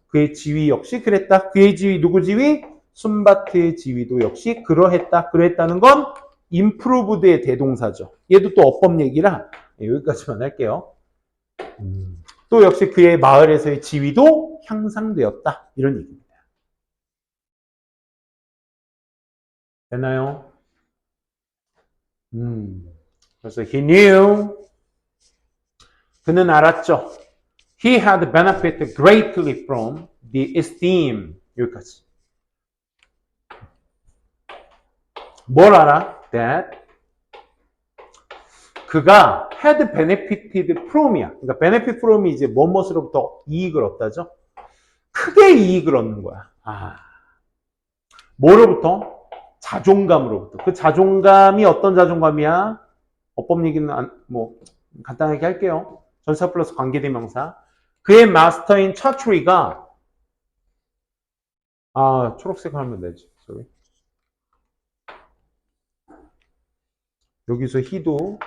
그의 지위 역시 그랬다. 그의 지위, 누구 지위? 순바트의 지위도 역시 그러했다. 그랬다는 건 improved의 대동사죠. 얘도 또 어법 얘기라 여기까지만 할게요. 또 역시 그의 마을에서의 지위도 향상되었다. 이런 얘기입니다. 됐나요? 그래서 he knew, 그는 알았죠. He had benefited greatly from the esteem. 여기까지. 뭘 알아? That 그가 had benefited from이야. 그러니까 benefit from이 이제 무엇으로부터 이익을 얻다죠. 크게 이익을 얻는 거야. 뭐로부터? 자존감으로부터. 그 자존감이 어떤 자존감이야? 어법 얘기는 간단하게 할게요. 전치사 플러스 관계대명사. 그의 마스터인 차트리가 초록색 하면 되지. sorry. 여기서 히도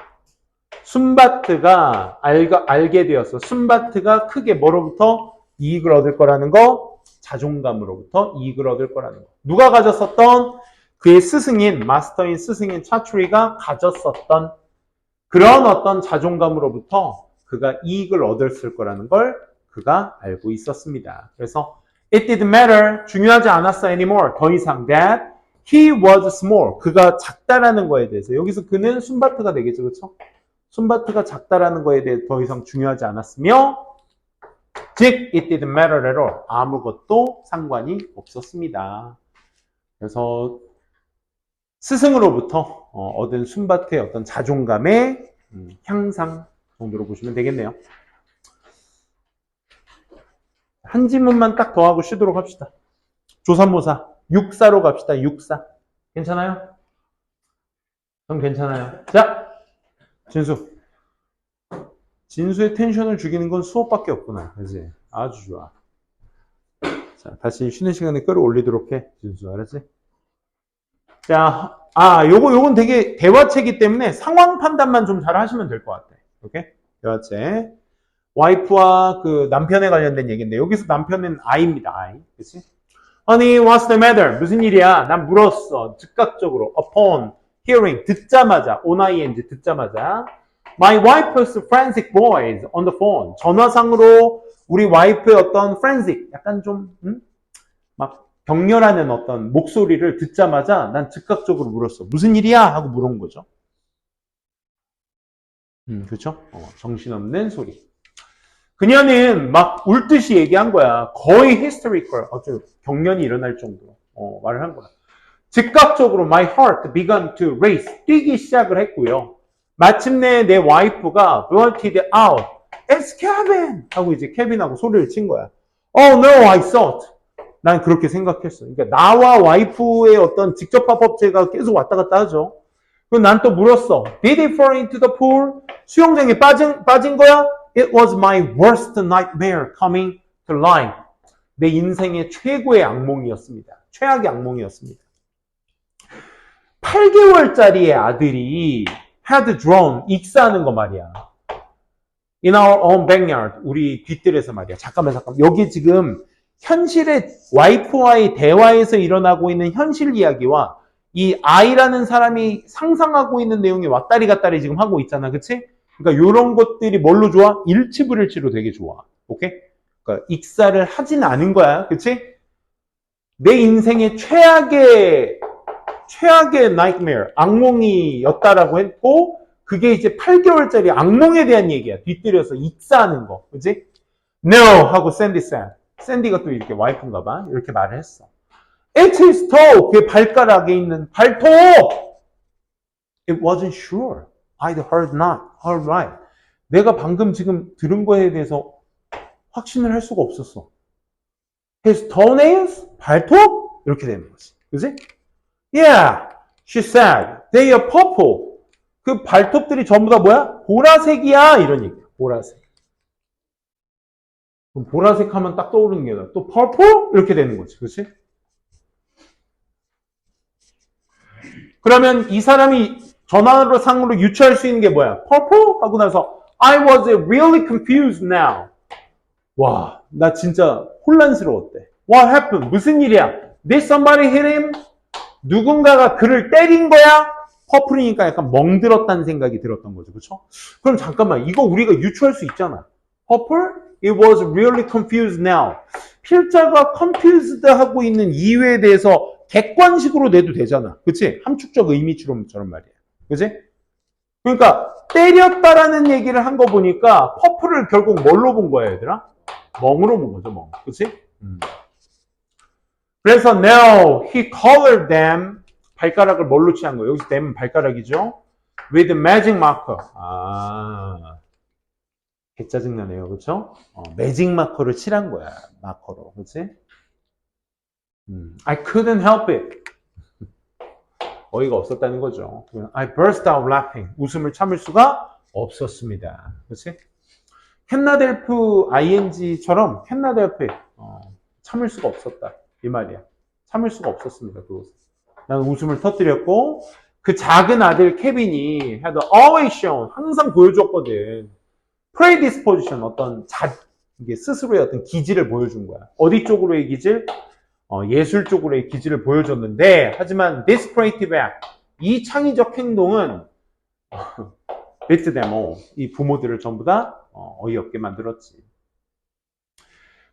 순바트가 알게 되었어. 순바트가 크게 뭐로부터 이익을 얻을 거라는 거? 자존감으로부터 이익을 얻을 거라는 거. 누가 가졌었던? 그의 스승인, 마스터인 스승인 차트리가 가졌었던 그런 어떤 자존감으로부터 그가 이익을 얻었을 거라는 걸 그가 알고 있었습니다. 그래서 it didn't matter, 중요하지 않았어 anymore, 더 이상 that he was small, 그가 작다라는 거에 대해서 여기서 그는 순바트가 되겠죠. 그렇죠? 순바트가 작다라는 거에 대해 더 이상 중요하지 않았으며 즉 it didn't matter at all, 아무것도 상관이 없었습니다. 그래서 스승으로부터 얻은 순바트의 어떤 자존감의 향상 정도로 보시면 되겠네요. 한 지문만 딱 더 하고 쉬도록 합시다. 조삼모사 육사로 갑시다. 육사 괜찮아요? 전 괜찮아요. 자, 진수의 텐션을 죽이는 건 수업밖에 없구나. 그렇지? 아주 좋아. 자, 다시 쉬는 시간에 끌어올리도록 해. 진수 알았지? 자, 요건 되게 대화체이기 때문에 상황 판단만 좀 잘 하시면 될 것 같아. 오케이? 대화체. 와이프와 그 남편에 관련된 얘기인데, 여기서 남편은 I입니다, I. 그치? Honey, what's the matter? 무슨 일이야? 난 물었어. 즉각적으로. Upon hearing. 듣자마자. on-ing. 듣자마자. My wife's frantic voice on the phone. 전화상으로 우리 와이프의 어떤 frantic. 약간 좀, 막 격렬하는 어떤 목소리를 듣자마자 난 즉각적으로 물었어. 무슨 일이야? 하고 물은 거죠. 그렇죠? 정신없는 소리. 그녀는 막 울듯이 얘기한 거야. 거의 hysterical, 아주 경련이 일어날 정도로 말을 한 거야. 즉각적으로 my heart began to race, 뛰기 시작을 했고요. 마침내 내 와이프가 blurted out, it's Kevin! 하고 이제 케빈하고 소리를 친 거야. Oh no, I thought. 난 그렇게 생각했어. 그러니까 나와 와이프의 어떤 직접합법체가 계속 왔다 갔다 하죠. 그럼 난 또 물었어. Did he fall into the pool? 수영장에 빠진 거야? It was my worst nightmare coming to life. 내 인생의 최고의 악몽이었습니다. 최악의 악몽이었습니다. 8개월짜리의 아들이 had drowned, 익사하는 거 말이야. In our own backyard, 우리 뒷뜰에서 말이야. 잠깐만. 여기 지금 현실의 와이프와의 대화에서 일어나고 있는 현실 이야기와 이 아이라는 사람이 상상하고 있는 내용이 왔다리 갔다리 지금 하고 있잖아. 그치? 그러니까 이런 것들이 뭘로 좋아? 일치불일치로 되게 좋아. 오케이? 그러니까 익사를 하진 않은 거야. 그치? 내 인생의 최악의 nightmare, 악몽이었다라고 했고, 그게 이제 8개월짜리 악몽에 대한 얘기야. 뒤뜰에서 익사하는 거. 그치? No! 하고 샌디 said. 샌디가 또 이렇게 와이프인가 봐. 이렇게 말을 했어. It's his toe! 그의 발가락에 있는 발톱! It wasn't sure. I'd heard not. Alright. 내가 방금 지금 들은 거에 대해서 확신을 할 수가 없었어. His toenails? 발톱? 이렇게 되는 거지. 그지? Yeah, she said. They are purple. 그 발톱들이 전부 다 뭐야? 보라색이야. 이런 얘기야. 보라색. 그럼 보라색 하면 딱 떠오르는 게 또 purple? 이렇게 되는 거지. 그렇지? 그러면 이 사람이 전화로 상으로 유추할 수 있는 게 뭐야? purple? 하고 나서 I was really confused now. 와, 나 진짜 혼란스러웠대. What happened? 무슨 일이야? Did somebody hit him? 누군가가 그를 때린 거야? 퍼플이니까 약간 멍들었다는 생각이 들었던 거죠. 그렇죠? 그럼 잠깐만, 이거 우리가 유추할 수 있잖아. 퍼플? It was really confused now. 필자가 confused 하고 있는 이유에 대해서 객관식으로 내도 되잖아. 그치? 함축적 의미처럼 말이야. 그치? 그러니까 때렸다라는 얘기를 한 거 보니까 퍼플을 결국 뭘로 본 거야, 얘들아? 멍으로 본 거죠, 멍. 그치? 그래서 no, he colored them. 발가락을 뭘로 칠한 거예요? 여기서 them 발가락이죠? with magic marker. 아, 개 짜증나네요. 그렇죠? 매직 마커를 칠한 거야. 마커로. 그렇지? I couldn't help it. 어이가 없었다는 거죠. I burst out laughing. 웃음을 참을 수가 없었습니다. 그렇지? 캔나델프 ing처럼 캔나델프 참을 수가 없었다. 이 말이야. 참을 수가 없었습니다. 그것은. 나는 웃음을 터뜨렸고 그 작은 아들 케빈이 had always shown 항상 보여줬거든. predisposition 어떤 이게 스스로의 어떤 기질을 보여준 거야. 어디 쪽으로의 기질? 예술 쪽으로의 기질을 보여줬는데 하지만 this creative act 이 창의적 행동은 beat them all 이 부모들을 전부 다 어이없게 만들었지.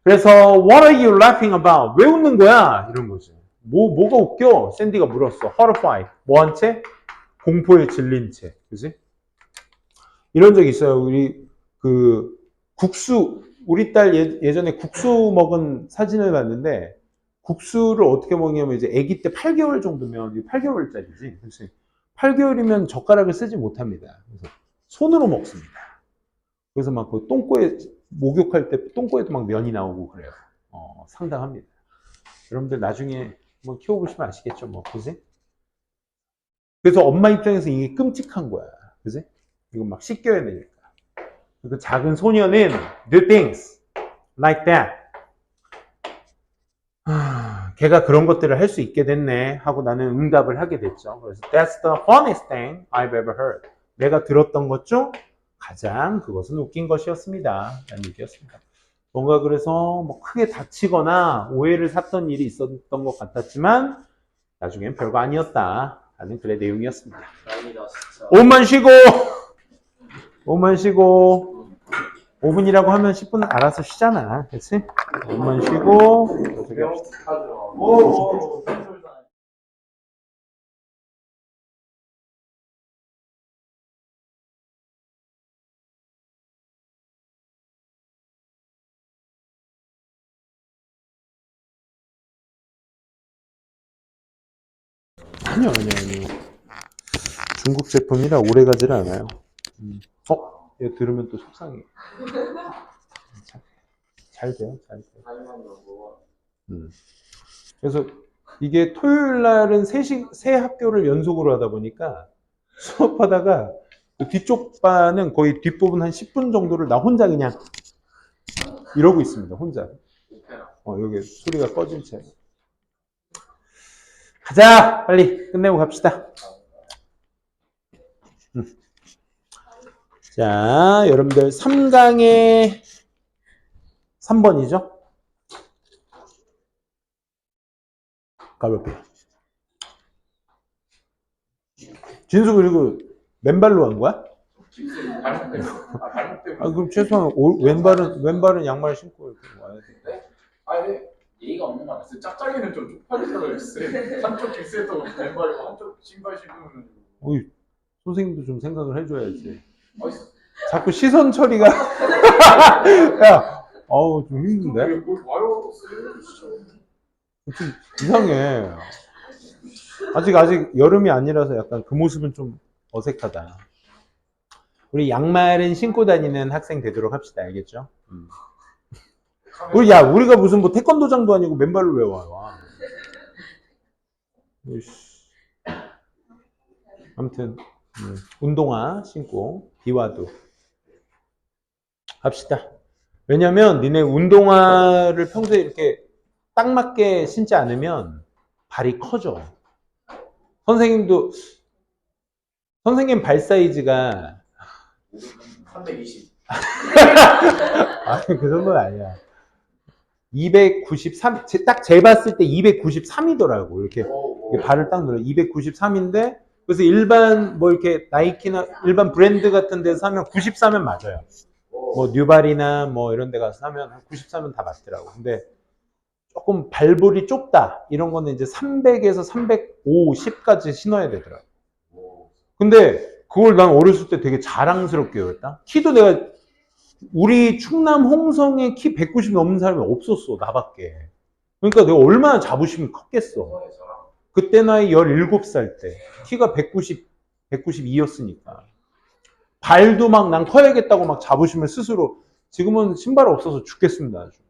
그래서 what are you laughing about? 왜 웃는 거야? 이런 거지. 뭐가 웃겨? 샌디가 물었어. horrified. 뭐한 채? 공포에 질린 채. 그지? 이런 적 있어요. 우리 국수 우리 딸 예전에 국수 먹은 사진을 봤는데 국수를 어떻게 먹냐면 이제 아기 때 8개월 정도면 8개월짜리지. 그렇지? 8개월이면 젓가락을 쓰지 못합니다. 그래서 손으로 먹습니다. 그래서 막 그 똥꼬에 목욕할 때 똥꼬에도 막 면이 나오고 그래요. 상당합니다. 여러분들 나중에 한번 키워보시면 아시겠죠, 뭐, 그지? 그래서 엄마 입장에서 이게 끔찍한 거야, 그지? 이거 막 씻겨야 되니까. 그 작은 소녀는 do things like that. 걔가 그런 것들을 할 수 있게 됐네 하고 나는 응답을 하게 됐죠. 그래서 that's the funniest thing I've ever heard. 내가 들었던 것 중 가장 그것은 웃긴 것이었습니다. 라는 얘기였습니다. 뭔가 그래서 뭐 크게 다치거나 오해를 샀던 일이 있었던 것 같았지만 나중엔 별거 아니었다 라는 글의 내용이었습니다. 옷만 쉬고 5분이라고 하면 10분 알아서 쉬잖아. 그치? 옷만 쉬고 아니요. 중국 제품이라 오래가지를 않아요. 이거 들으면 또 속상해. 잘 돼요. 그래서 이게 토요일 날은 세 학교를 연속으로 하다 보니까 수업하다가 그 뒤쪽 반은 거의 뒷부분 한 10분 정도를 나 혼자 그냥 이러고 있습니다. 혼자. 여기 소리가 꺼진 채. 가자! 빨리 끝내고 갑시다. 자, 여러분들 3강의 3번이죠? 가볼게요. 진수 그리고 맨발로 한 거야? 그럼 최소한 왼발은 양말 신고 이렇게 와야 돼. 아니 예의가 없는 거 같았어요. 짝짝이는 좀 쪽팔리잖아요. 한쪽 길새도 맨발이고 한쪽 신발 신으면. 선생님도 좀 생각을 해줘야지. 자꾸 시선 처리가 야, 좀 힘든데? 좀 이상해. 아직 여름이 아니라서 약간 그 모습은 좀 어색하다. 우리 양말은 신고 다니는 학생 되도록 합시다. 알겠죠? 우리가 무슨 뭐 태권도장도 아니고 맨발로 왜 와? 아무튼 운동화 신고 비와도 합시다. 왜냐면 니네 운동화를 평소에 이렇게 딱 맞게 신지 않으면 발이 커져. 선생님 발 사이즈가 320. 아니 그 정도는 아니야. 293, 딱 재봤을 때 293이더라고. 이렇게 발을 딱 눌러 293인데 그래서 일반 뭐 이렇게 나이키나 일반 브랜드 같은 데서 사면 94면 맞아요. 뭐 뉴발이나 뭐 이런 데 가서 사면 한 94면 다 맞더라고. 근데 조금 발볼이 좁다 이런 거는 이제 300에서 350까지 신어야 되더라고. 근데 그걸 난 어렸을 때 되게 자랑스럽게 여겼다. 키도 내가 우리 충남 홍성에 키 190 넘는 사람이 없었어, 나밖에. 그러니까 내가 얼마나 자부심이 컸겠어. 그때 나이 17살 때 키가 192였으니까 발도 막 난 커야겠다고 막 자부심을 스스로. 지금은 신발 없어서 죽겠습니다, 아주.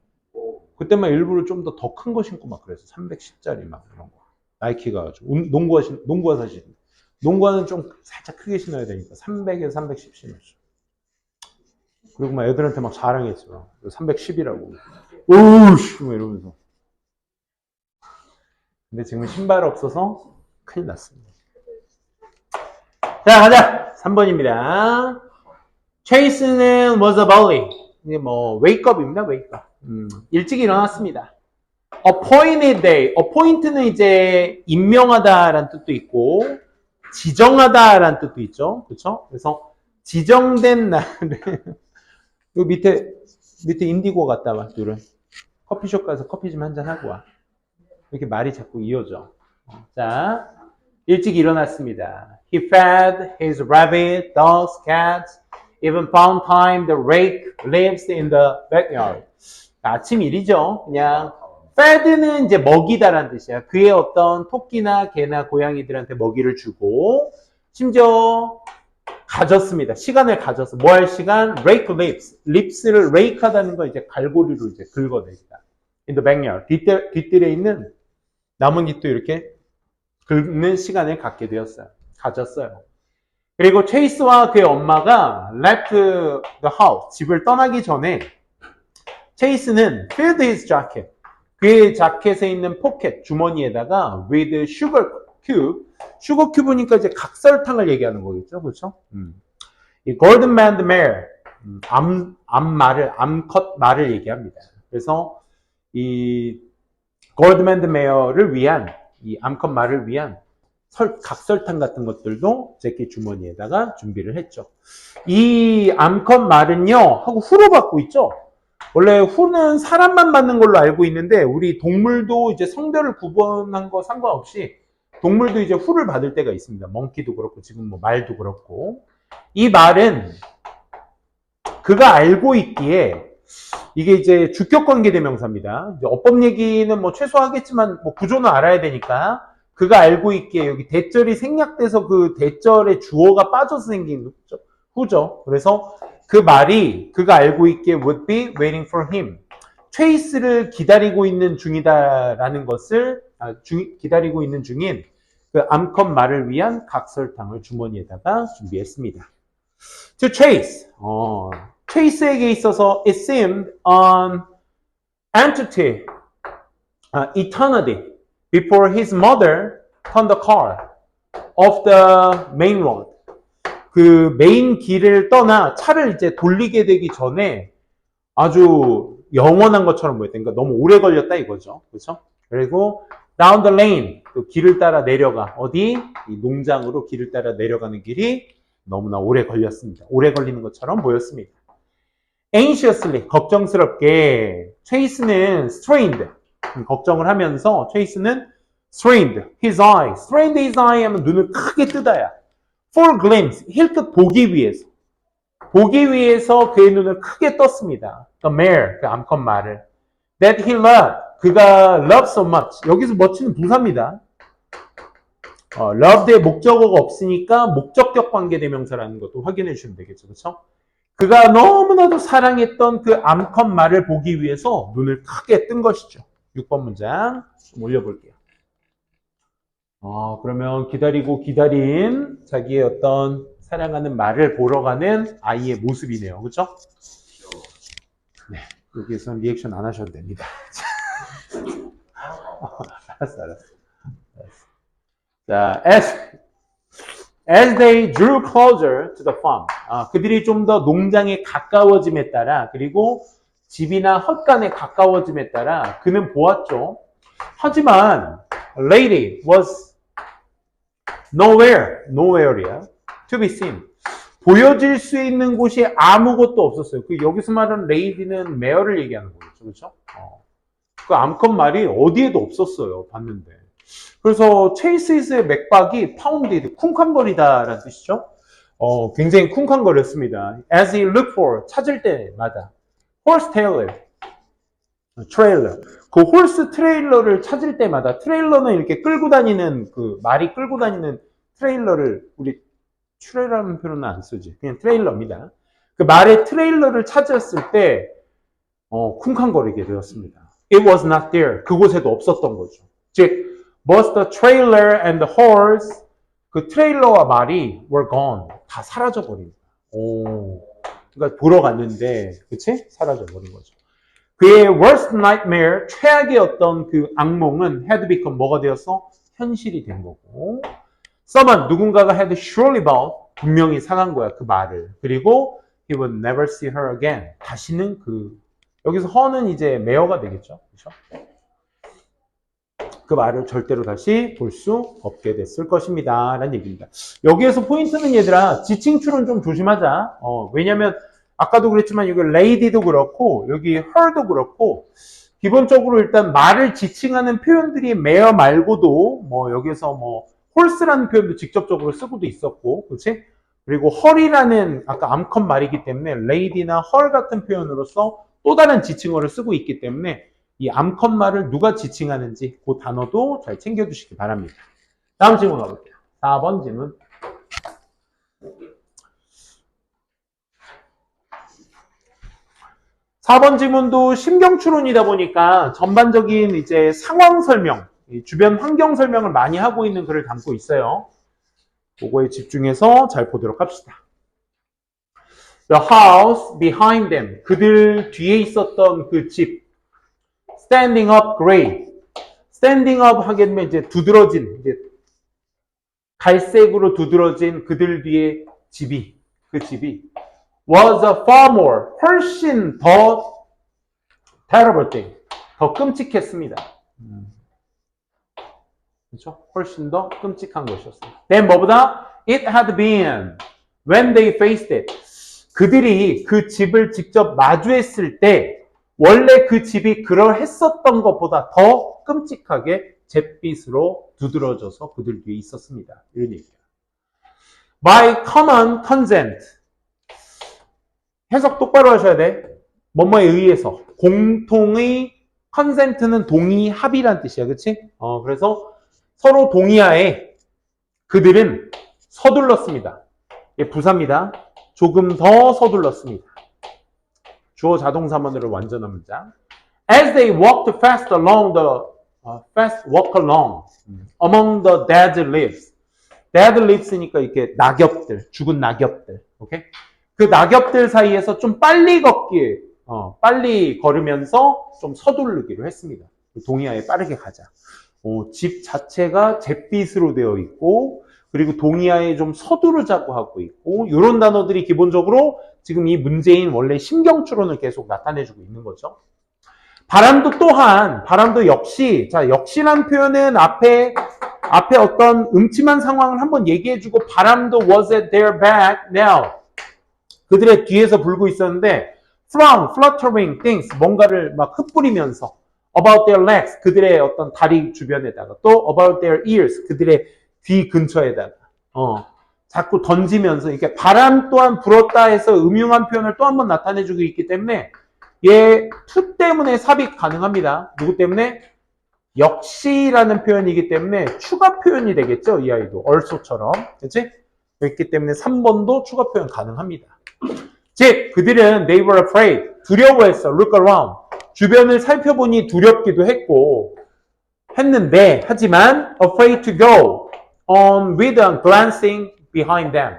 그때만 일부러 좀 더 큰 거 신고 막 그랬어. 310짜리 막 이런 거. 나이키가 아주 농구화 사실. 농구화는 좀 살짝 크게 신어야 되니까 300에서 310 신었어. 그리고 막 애들한테 막 자랑했어. 310이라고. 오우씨! 막 이러면서. 근데 지금 신발 없어서 큰일 났습니다. 자, 가자! 3번입니다. Chase는 was a bully. 이게 뭐, wakeup입니다, wake up. 일찍 일어났습니다. appointed day. appoint는 이제 임명하다라는 뜻도 있고, 지정하다라는 뜻도 있죠. 그쵸? 그래서 지정된 날에, 요 밑에 인디고 갔다 와, 둘은. 커피숍 가서 커피 좀 한잔 하고 와. 이렇게 말이 자꾸 이어져. 자, 일찍 일어났습니다. He fed his rabbit, dogs, cats, even found time the rake lives in the backyard. 아침 일이죠. 그냥 fed는 이제 먹이다라는 뜻이야. 그의 어떤 토끼나 개나 고양이들한테 먹이를 주고 심지어 가졌습니다. 시간을 가졌어. 뭐 할 시간? Rake leaves. leaves를 rake 하다는 거 이제 갈고리로 이제 긁어내기다. In the backyard. 뒷뜰에 있는 나뭇잎도 이렇게 긁는 시간을 갖게 되었어요. 가졌어요. 그리고 체이스와 그의 엄마가 left the house. 집을 떠나기 전에 체이스는 filled his jacket. 그의 자켓에 있는 포켓, 주머니에다가 with sugar cube. 슈거 큐브니까 이제 각설탕을 얘기하는 거겠죠. 그렇죠? 이 golden maned mare, 암컷 말을 얘기합니다. 그래서 이 golden maned mare를 위한, 이 암컷 말을 위한 각설탕 같은 것들도 제키 주머니에다가 준비를 했죠. 이 암컷 말은요, 하고 후로 받고 있죠. 원래 후는 사람만 받는 걸로 알고 있는데 우리 동물도 이제 성별을 구분한 거 상관없이 동물도 이제 후를 받을 때가 있습니다. 멍키도 그렇고 지금 뭐 말도 그렇고. 이 말은 그가 알고 있기에 이게 이제 주격관계 대명사입니다. 이제 어법 얘기는 뭐 최소 하겠지만 뭐 구조는 알아야 되니까 그가 알고 있기에 여기 대절이 생략돼서 그 대절의 주어가 빠져서 생긴 후죠. 그래서 그 말이 그가 알고 있기에 would be waiting for him. 체이스를 기다리고 있는 중이다라는 것을 기다리고 있는 중인 그 암컷 말을 위한 각설탕을 주머니에다가 준비했습니다. To chase. 체이스에게 있어서 it seemed an entity, eternity before his mother turned the car off the main road. 그 메인 길을 떠나 차를 이제 돌리게 되기 전에 아주 영원한 것처럼 보였다. 그러니까 너무 오래 걸렸다 이거죠. 그렇죠? 그리고 down the lane, 그 길을 따라 내려가. 어디? 이 농장으로 길을 따라 내려가는 길이 너무나 오래 걸렸습니다. 오래 걸리는 것처럼 보였습니다. anxiously, 걱정스럽게 체이스는 strained, 걱정을 하면서 체이스는 strained his eye. strained his eye 하면 눈을 크게 뜨다야. for glimpse, 힐끗 보기 위해서. 보기 위해서 그의 눈을 크게 떴습니다. The mare, 그 암컷 말을. That he loved, 그가 loved so much. 여기서 much는 부사입니다. loved의 목적어가 없으니까 목적격 관계대명사라는 것도 확인해 주시면 되겠죠. 그렇죠? 그가 너무나도 사랑했던 그 암컷 말을 보기 위해서 눈을 크게 뜬 것이죠. 6번 문장 좀 올려볼게요. 그러면 기다리고 기다린 자기의 어떤 사랑하는 말을 보러 가는 아이의 모습이네요. 그죠? 네. 여기에서 리액션 안 하셔도 됩니다. 알았어. 자, as they drew closer to the farm. 그들이 좀 더 농장에 가까워짐에 따라, 그리고 집이나 헛간에 가까워짐에 따라 그는 보았죠. 하지만 lady was nowhere야. to be seen. 보여질 수 있는 곳이 아무것도 없었어요. 여기서 말하는 lady는 mare를 얘기하는 거겠죠. 그렇죠? 그 암컷 말이 어디에도 없었어요. 봤는데. 그래서 chase의 맥박이 pounded, 쿵쾅거리다라는 뜻이죠. 굉장히 쿵쾅거렸습니다. as he looked for, 찾을 때마다. horse trailer. 그 홀스 트레일러를 찾을 때마다, 트레일러는 이렇게 끌고 다니는, 말이 끌고 다니는 트레일러를, 우리 트레일러라는 표현은 안 쓰지. 그냥 트레일러입니다. 그 말의 트레일러를 찾았을 때, 쿵쾅거리게 되었습니다. It was not there. 그곳에도 없었던 거죠. 즉, both the trailer and the horse, 그 트레일러와 말이 were gone. 다 사라져버린 거야. 그러니까 보러 갔는데, 그치? 사라져버린 거죠. 그의 worst nightmare, 최악의 어떤 그 악몽은 had become 뭐가 되었어? 현실이 된 거고. someone, 누군가가 had surely bought, 분명히 사간 거야, 그 말을. 그리고 he would never see her again. 다시는 여기서 her는 이제 매어가 되겠죠. 그렇죠? 그 말을 절대로 다시 볼 수 없게 됐을 것입니다. 라는 얘기입니다. 여기에서 포인트는 얘들아, 지칭출은 좀 조심하자. 왜냐면 아까도 그랬지만 여기 lady도 그렇고 여기 her도 그렇고 기본적으로 일단 말을 지칭하는 표현들이 mare 말고도 뭐 여기서 뭐 horse라는 표현도 직접적으로 쓰고도 있었고, 그렇지? 그리고 her이라는 아까 암컷 말이기 때문에 lady나 her 같은 표현으로서 또 다른 지칭어를 쓰고 있기 때문에 이 암컷 말을 누가 지칭하는지 그 단어도 잘 챙겨주시기 바랍니다. 다음 질문 가볼게요. 4번 질문. 4번 질문도 심경추론이다 보니까 전반적인 이제 상황 설명, 주변 환경 설명을 많이 하고 있는 글을 담고 있어요. 그거에 집중해서 잘 보도록 합시다. The house behind them. 그들 뒤에 있었던 그 집. Standing up gray. Standing up 하게 되면 이제 두드러진, 이제 갈색으로 두드러진 그들 뒤에 집이, 그 집이 was a far more, 훨씬 더 terrible thing, 더 끔찍했습니다. 그렇죠? 훨씬 더 끔찍한 것이었어요. then 뭐보다? It had been when they faced it. 그들이 그 집을 직접 마주했을 때 원래 그 집이 그러했었던 것보다 더 끔찍하게 잿빛으로 두드러져서 그들 뒤에 있었습니다. 이런 얘기예요. By common consent. 해석 똑바로 하셔야 돼. 뭐뭐에 의해서. 공통의 consent는 동의, 합의란 뜻이야. 그치? 그래서 서로 동의하에 그들은 서둘렀습니다. 이게 부사입니다. 조금 더 서둘렀습니다. 주어 자동사문으로 완전한 문장. As they walked fast along among the dead leaves. dead leaves니까 이렇게 낙엽들, 죽은 낙엽들. 오케이? 그 낙엽들 사이에서 좀 빨리 빨리 걸으면서 좀 서두르기로 했습니다. 동의하에 빠르게 가자. 집 자체가 잿빛으로 되어 있고, 그리고 동의하에 좀 서두르자고 하고 있고, 이런 단어들이 기본적으로 지금 이 문제인 원래 심경추론을 계속 나타내주고 있는 거죠. 바람도 역시, 자, 역시란 표현은 앞에 어떤 음침한 상황을 한번 얘기해주고, 바람도 was at their back now. 그들의 뒤에서 불고 있었는데, from, fluttering things, 뭔가를 막 흩뿌리면서, about their legs, 그들의 어떤 다리 주변에다가, 또 about their ears, 그들의 귀 근처에다가, 자꾸 던지면서, 이렇게 바람 또한 불었다 해서 음흉한 표현을 또 한 번 나타내주고 있기 때문에, 얘 to 때문에 삽입 가능합니다. 누구 때문에? 역시라는 표현이기 때문에 추가 표현이 되겠죠. 이 아이도. also처럼. 그치? 그렇기 때문에 3번도 추가 표현 가능합니다. 즉, 그들은 they were afraid. 두려워했어. look around. 주변을 살펴보니 두렵기도 했고, 했는데, 하지만 afraid to go on without glancing behind them.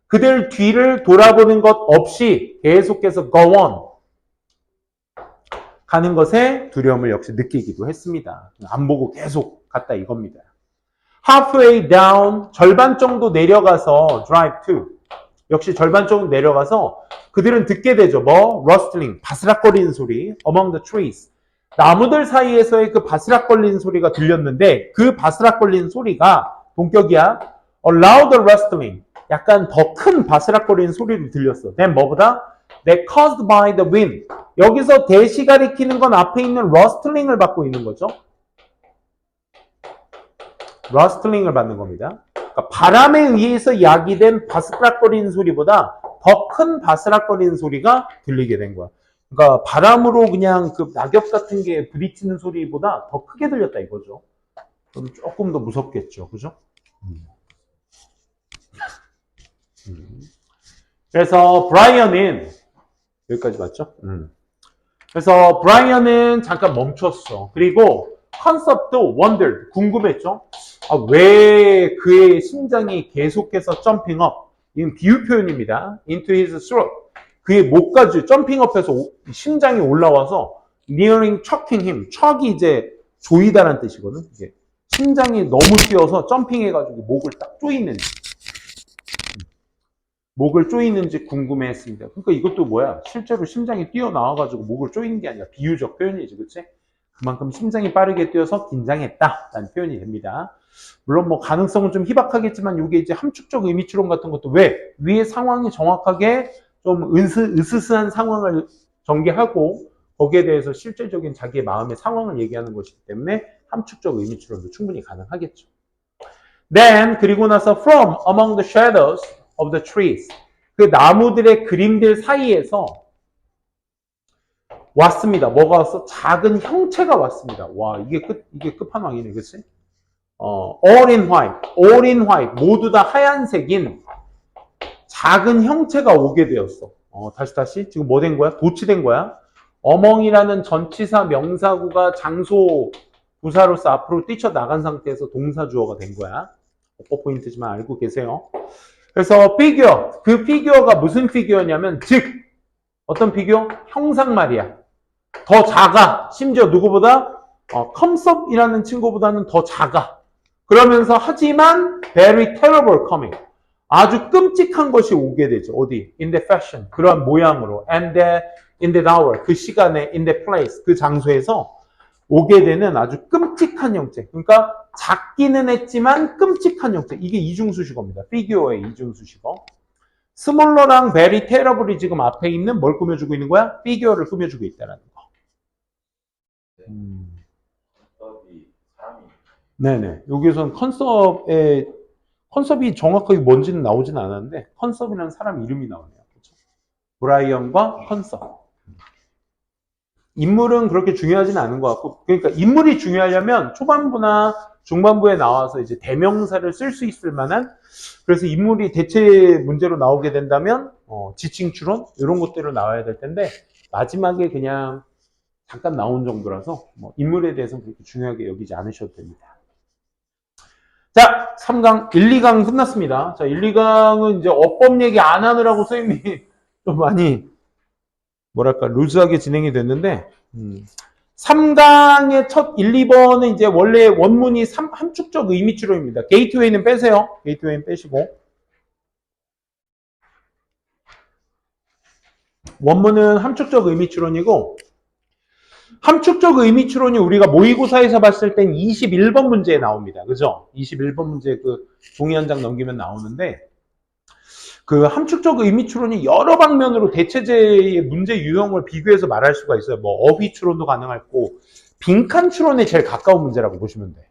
그들 뒤를 돌아보는 것 없이 계속해서 go on 가는 것에 두려움을 역시 느끼기도 했습니다. 안 보고 계속 갔다 이겁니다. halfway down, 절반 정도 내려가서 drive to, 역시 절반 정도 내려가서 그들은 듣게 되죠. 뭐? rustling, 바스락거리는 소리, among the trees. 나무들 사이에서의 그 바스락거리는 소리가 들렸는데 그 바스락거리는 소리가 본격이야. a louder rustling, 약간 더 큰 바스락거리는 소리를 들렸어. then 뭐보다? that caused by the wind. 여기서 대시 가리키는 건 앞에 있는 rustling을 받고 있는 거죠. rustling을 받는 겁니다. 그러니까 바람에 의해서 야기된 바스락거리는 소리보다 더 큰 바스락거리는 소리가 들리게 된 거야. 그러니까 바람으로 그냥 그 낙엽 같은 게 부딪히는 소리보다 더 크게 들렸다 이거죠. 그럼 조금 더 무섭겠죠. 그죠? 그래서 브라이언은 여기까지 맞죠? 그래서 브라이언은 잠깐 멈췄어. 그리고 컨셉도 wondered, 궁금했죠? 왜 그의 심장이 계속해서 점핑업, 이건 비유 표현입니다. into his throat, 그의 목까지 점핑업해서 심장이 올라와서 nearing choking him, 척이 이제 조이다라는 뜻이거든. 이게 심장이 너무 뛰어서 점핑해가지고 목을 조이는지 궁금해했습니다. 그러니까 이것도 뭐야? 실제로 심장이 뛰어나와가지고 목을 조이는 게 아니라 비유적 표현이지, 그치? 그만큼 심장이 빠르게 뛰어서 긴장했다라는 표현이 됩니다. 물론 뭐 가능성은 좀 희박하겠지만 이게 이제 함축적 의미 추론 같은 것도 왜? 위의 상황이 정확하게 좀 으스스한 상황을 전개하고 거기에 대해서 실질적인 자기의 마음의 상황을 얘기하는 것이기 때문에 함축적 의미 추론도 충분히 가능하겠죠. Then 그리고 나서 from among the shadows of the trees, 그 나무들의 그림들 사이에서 왔습니다. 뭐가 왔어? 작은 형체가 왔습니다. 와, 이게 끝판왕이네, 그치? all in white, 모두 다 하얀색인 작은 형체가 오게 되었어. 다시. 지금 뭐 된 거야? 도치된 거야? among이라는 전치사 명사구가 장소 부사로서 앞으로 뛰쳐나간 상태에서 동사 주어가 된 거야. 포인트지만 알고 계세요. 그래서 피규어, 그 피규어가 무슨 피규어냐면, 즉 어떤 피규어? 형상 말이야. 더 작아. 심지어 누구보다? 컴섭이라는 친구보다는 더 작아. 그러면서 하지만 very terrible coming. 아주 끔찍한 것이 오게 되죠. 어디? In the fashion. 그러한 모양으로. And in that hour. 그 시간에 in that place. 그 장소에서 오게 되는 아주 끔찍한 형체. 그러니까 작기는 했지만 끔찍한 형체. 이게 이중수식어입니다. 피규어의 이중수식어. 스몰러랑 very terrible이 지금 앞에 있는 뭘 꾸며주고 있는 거야? 피규어를 꾸며주고 있다는 거. 네네. 여기서는 컨셉이 정확하게 뭔지는 나오진 않았는데 컨셉이라는 사람 이름이 나오네요. 그렇죠? 브라이언과 컨셉. 인물은 그렇게 중요하지는 않은 것 같고, 그러니까 인물이 중요하려면 초반부나 중반부에 나와서 이제 대명사를 쓸 수 있을 만한, 그래서 인물이 대체 문제로 나오게 된다면 지칭 추론 이런 것들로 나와야 될 텐데 마지막에 그냥 잠깐 나온 정도라서 인물에 대해서는 그렇게 중요하게 여기지 않으셔도 됩니다. 자, 3강, 1, 2강 끝났습니다. 자, 1, 2강은 이제 어법 얘기 안 하느라고 선생님이 좀 많이 뭐랄까 루즈하게 진행이 됐는데 3강의 첫 1, 2번은 이제 원래 원문이 함축적 의미 추론입니다. 게이트웨이는 빼세요. 게이트웨이는 빼시고 원문은 함축적 의미 추론이고, 함축적 의미 추론이 우리가 모의고사에서 봤을 땐 21번 문제에 나옵니다. 그죠? 21번 문제 그 종이 한 장 넘기면 나오는데, 그 함축적 의미 추론이 여러 방면으로 대체제의 문제 유형을 비교해서 말할 수가 있어요. 뭐 어휘 추론도 가능하고 빈칸 추론에 제일 가까운 문제라고 보시면 돼.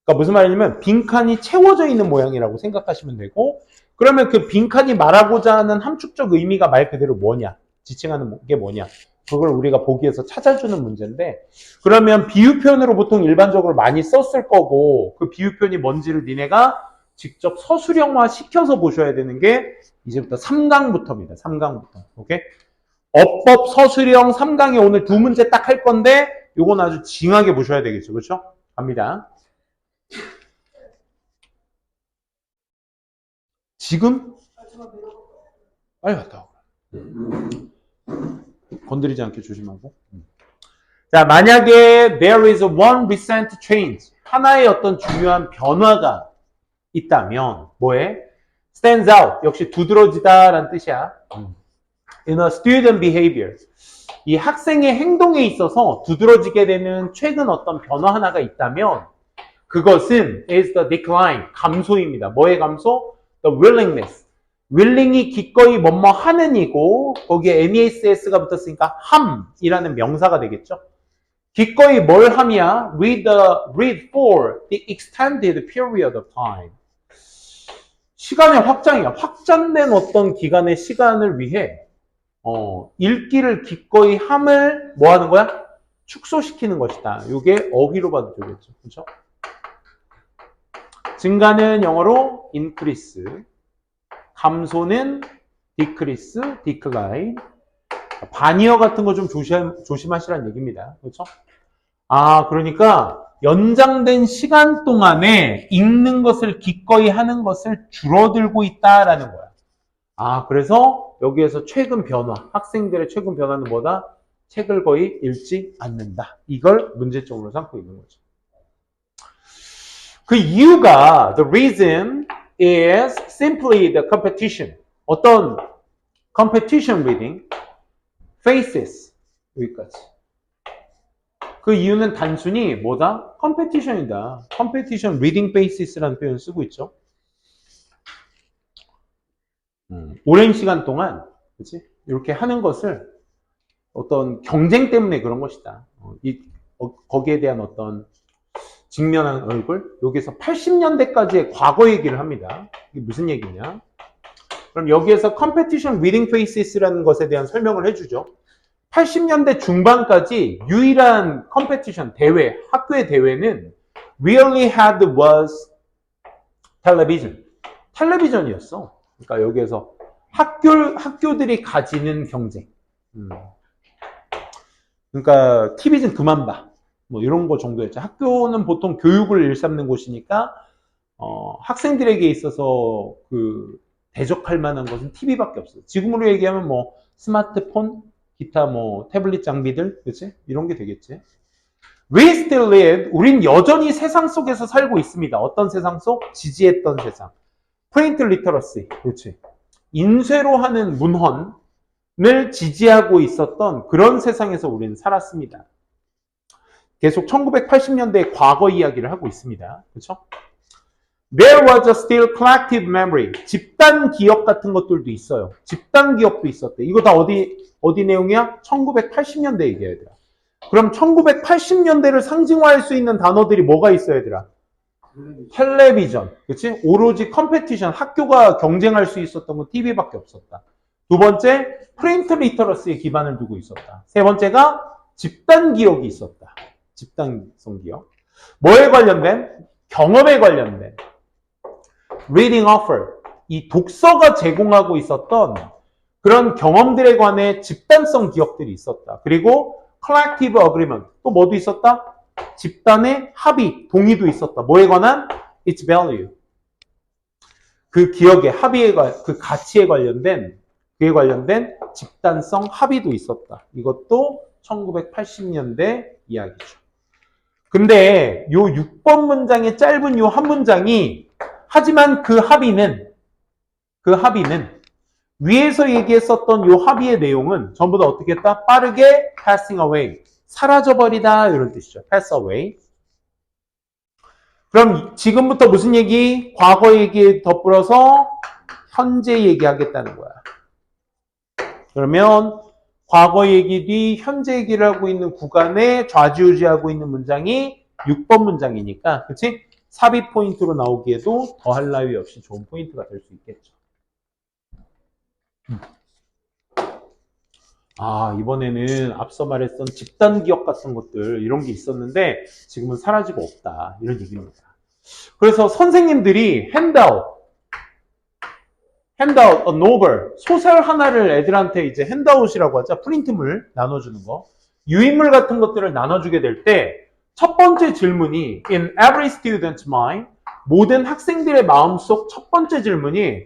그러니까 무슨 말이냐면 빈칸이 채워져 있는 모양이라고 생각하시면 되고, 그러면 그 빈칸이 말하고자 하는 함축적 의미가 말 그대로 뭐냐, 지칭하는 게 뭐냐, 그걸 우리가 보기에서 찾아주는 문제인데, 그러면 비유 표현으로 보통 일반적으로 많이 썼을 거고, 그 비유 표현이 뭔지를 니네가 직접 서술형화 시켜서 보셔야 되는 게 이제부터 3강부터입니다. 3강부터. 오케이? 어법 서술형 3강에 오늘 두 문제 딱 할 건데 요건 아주 징하게 보셔야 되겠죠. 그렇죠? 갑니다. 지금? 빨리 갔다 와. 건드리지 않게 조심하고. 자, 만약에 there is one recent change, 하나의 어떤 중요한 변화가 있다면 뭐에? stands out, 역시 두드러지다 라는 뜻이야. in a student behavior, 이 학생의 행동에 있어서 두드러지게 되는 최근 어떤 변화 하나가 있다면 그것은 is the decline, 감소입니다. 뭐의 감소? the willingness, willing이 기꺼이 뭐뭐 하는 이고 거기에 NESS가 붙었으니까 함이라는 명사가 되겠죠. 기꺼이 뭘 함이야? read for the extended period of time. 시간의 확장이야. 확장된 어떤 기간의 시간을 위해 읽기를 기꺼이 함을 뭐 하는 거야? 축소시키는 것이다. 이게 어휘로 봐도 되겠죠. 그렇죠? 증가는 영어로 increase, 감소는 decrease, decline. 반이어 같은 거 좀 조심하시라는 얘기입니다. 그렇죠? 아, 그러니까 연장된 시간 동안에 읽는 것을 기꺼이 하는 것을 줄어들고 있다라는 거야. 아, 그래서 여기에서 최근 변화, 학생들의 최근 변화는 뭐다? 책을 거의 읽지 않는다. 이걸 문제점으로 삼고 있는 거죠. 그 이유가 the reason is simply the competition. 어떤 competition reading faces 여기까지. 그 이유는 단순히 뭐다? competition이다. competition reading faces라는 표현을 쓰고 있죠. 오랜 시간 동안 그치? 이렇게 하는 것을 어떤 경쟁 때문에 그런 것이다. 거기에 대한 어떤 직면한 얼굴. 여기서 80년대까지의 과거 얘기를 합니다. 이게 무슨 얘기냐? 그럼 여기에서 competition reading faces라는 것에 대한 설명을 해주죠. 80년대 중반까지 유일한 competition 대회, 학교의 대회는 really had was television. 텔레비전이었어. 그러니까 여기에서 학교들이 가지는 경쟁. 그러니까 TV 좀 그만 봐. 뭐 이런 거 정도였죠. 학교는 보통 교육을 일삼는 곳이니까 학생들에게 있어서 그 대적할 만한 것은 TV밖에 없어요. 지금으로 얘기하면 뭐 스마트폰, 기타 뭐 태블릿 장비들, 그렇지? 이런 게 되겠지. We still live. 우린 여전히 세상 속에서 살고 있습니다. 어떤 세상 속? 지지했던 세상. Print literacy. 그렇지. 인쇄로 하는 문헌을 지지하고 있었던 그런 세상에서 우리는 살았습니다. 계속 1980년대의 과거 이야기를 하고 있습니다. 그렇죠? There was a still collective memory. 집단 기억 같은 것들도 있어요. 집단 기억도 있었대. 이거 다 어디 내용이야? 1980년대 얘기야, 얘들아. 그럼 1980년대를 상징화할 수 있는 단어들이 뭐가 있어야 얘들아? 텔레비전. 그치? 오로지 컴페티션. 학교가 경쟁할 수 있었던 건 TV밖에 없었다. 두 번째, 프린트 리터러시에 기반을 두고 있었다. 세 번째가 집단 기억이 있었다. 집단성 기억. 뭐에 관련된? 경험에 관련된. reading offer. 이 독서가 제공하고 있었던 그런 경험들에 관해 집단성 기억들이 있었다. 그리고 collective agreement. 또 뭐도 있었다? 집단의 합의, 동의도 있었다. 뭐에 관한? its value. 그 기억의 합의에 그 가치에 관련된 그에 관련된 집단성 합의도 있었다. 이것도 1980년대 이야기죠. 근데 요 6번 문장의 짧은 요 한 문장이 하지만 그 합의는 위에서 얘기했었던 요 합의의 내용은 전부 다 어떻게 했다? 빠르게 passing away. 사라져버리다 이런 뜻이죠. pass away. 그럼 지금부터 무슨 얘기? 과거 얘기 덧불어서 현재 얘기하겠다는 거야. 그러면 과거 얘기 뒤 현재 얘기를 하고 있는 구간에 좌지우지하고 있는 문장이 6번 문장이니까 그치? 삽입 포인트로 나오기에도 더할 나위 없이 좋은 포인트가 될 수 있겠죠. 아, 이번에는 앞서 말했던 집단 기억 같은 것들 이런 게 있었는데 지금은 사라지고 없다 이런 얘기입니다. 그래서 선생님들이 핸드아웃 a novel 소설 하나를 애들한테 이제 핸드아웃이라고 하죠. 프린트물 나눠주는 거 유인물 같은 것들을 나눠주게 될 때 첫 번째 질문이 in every student's mind, 모든 학생들의 마음속 첫 번째 질문이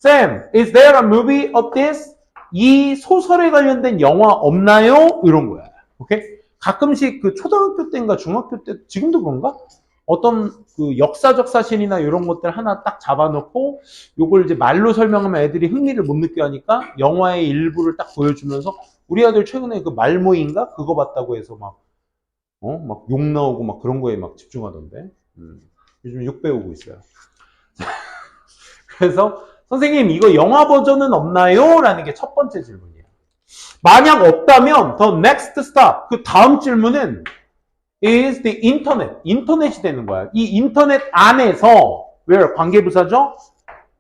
Sam, is there a movie of this? 이 소설에 관련된 영화 없나요? 이런 거야. 오케이? 가끔씩 그 초등학교 때인가 중학교 때 지금도 그런가? 어떤 그 역사적 사실이나 이런 것들 하나 딱 잡아놓고 요걸 이제 말로 설명하면 애들이 흥미를 못 느껴 하니까 영화의 일부를 딱 보여주면서 우리 아들 최근에 그 말모인가? 그거 봤다고 해서 막 욕 나오고 막 그런 거에 막 집중하던데. 요즘 욕 배우고 있어요. 그래서 선생님 이거 영화 버전은 없나요? 라는 게 첫 번째 질문이에요. 만약 없다면 the next step, 그 다음 질문은 is the internet. 인터넷이 되는 거야. 이 인터넷 안에서 where 관계부사죠?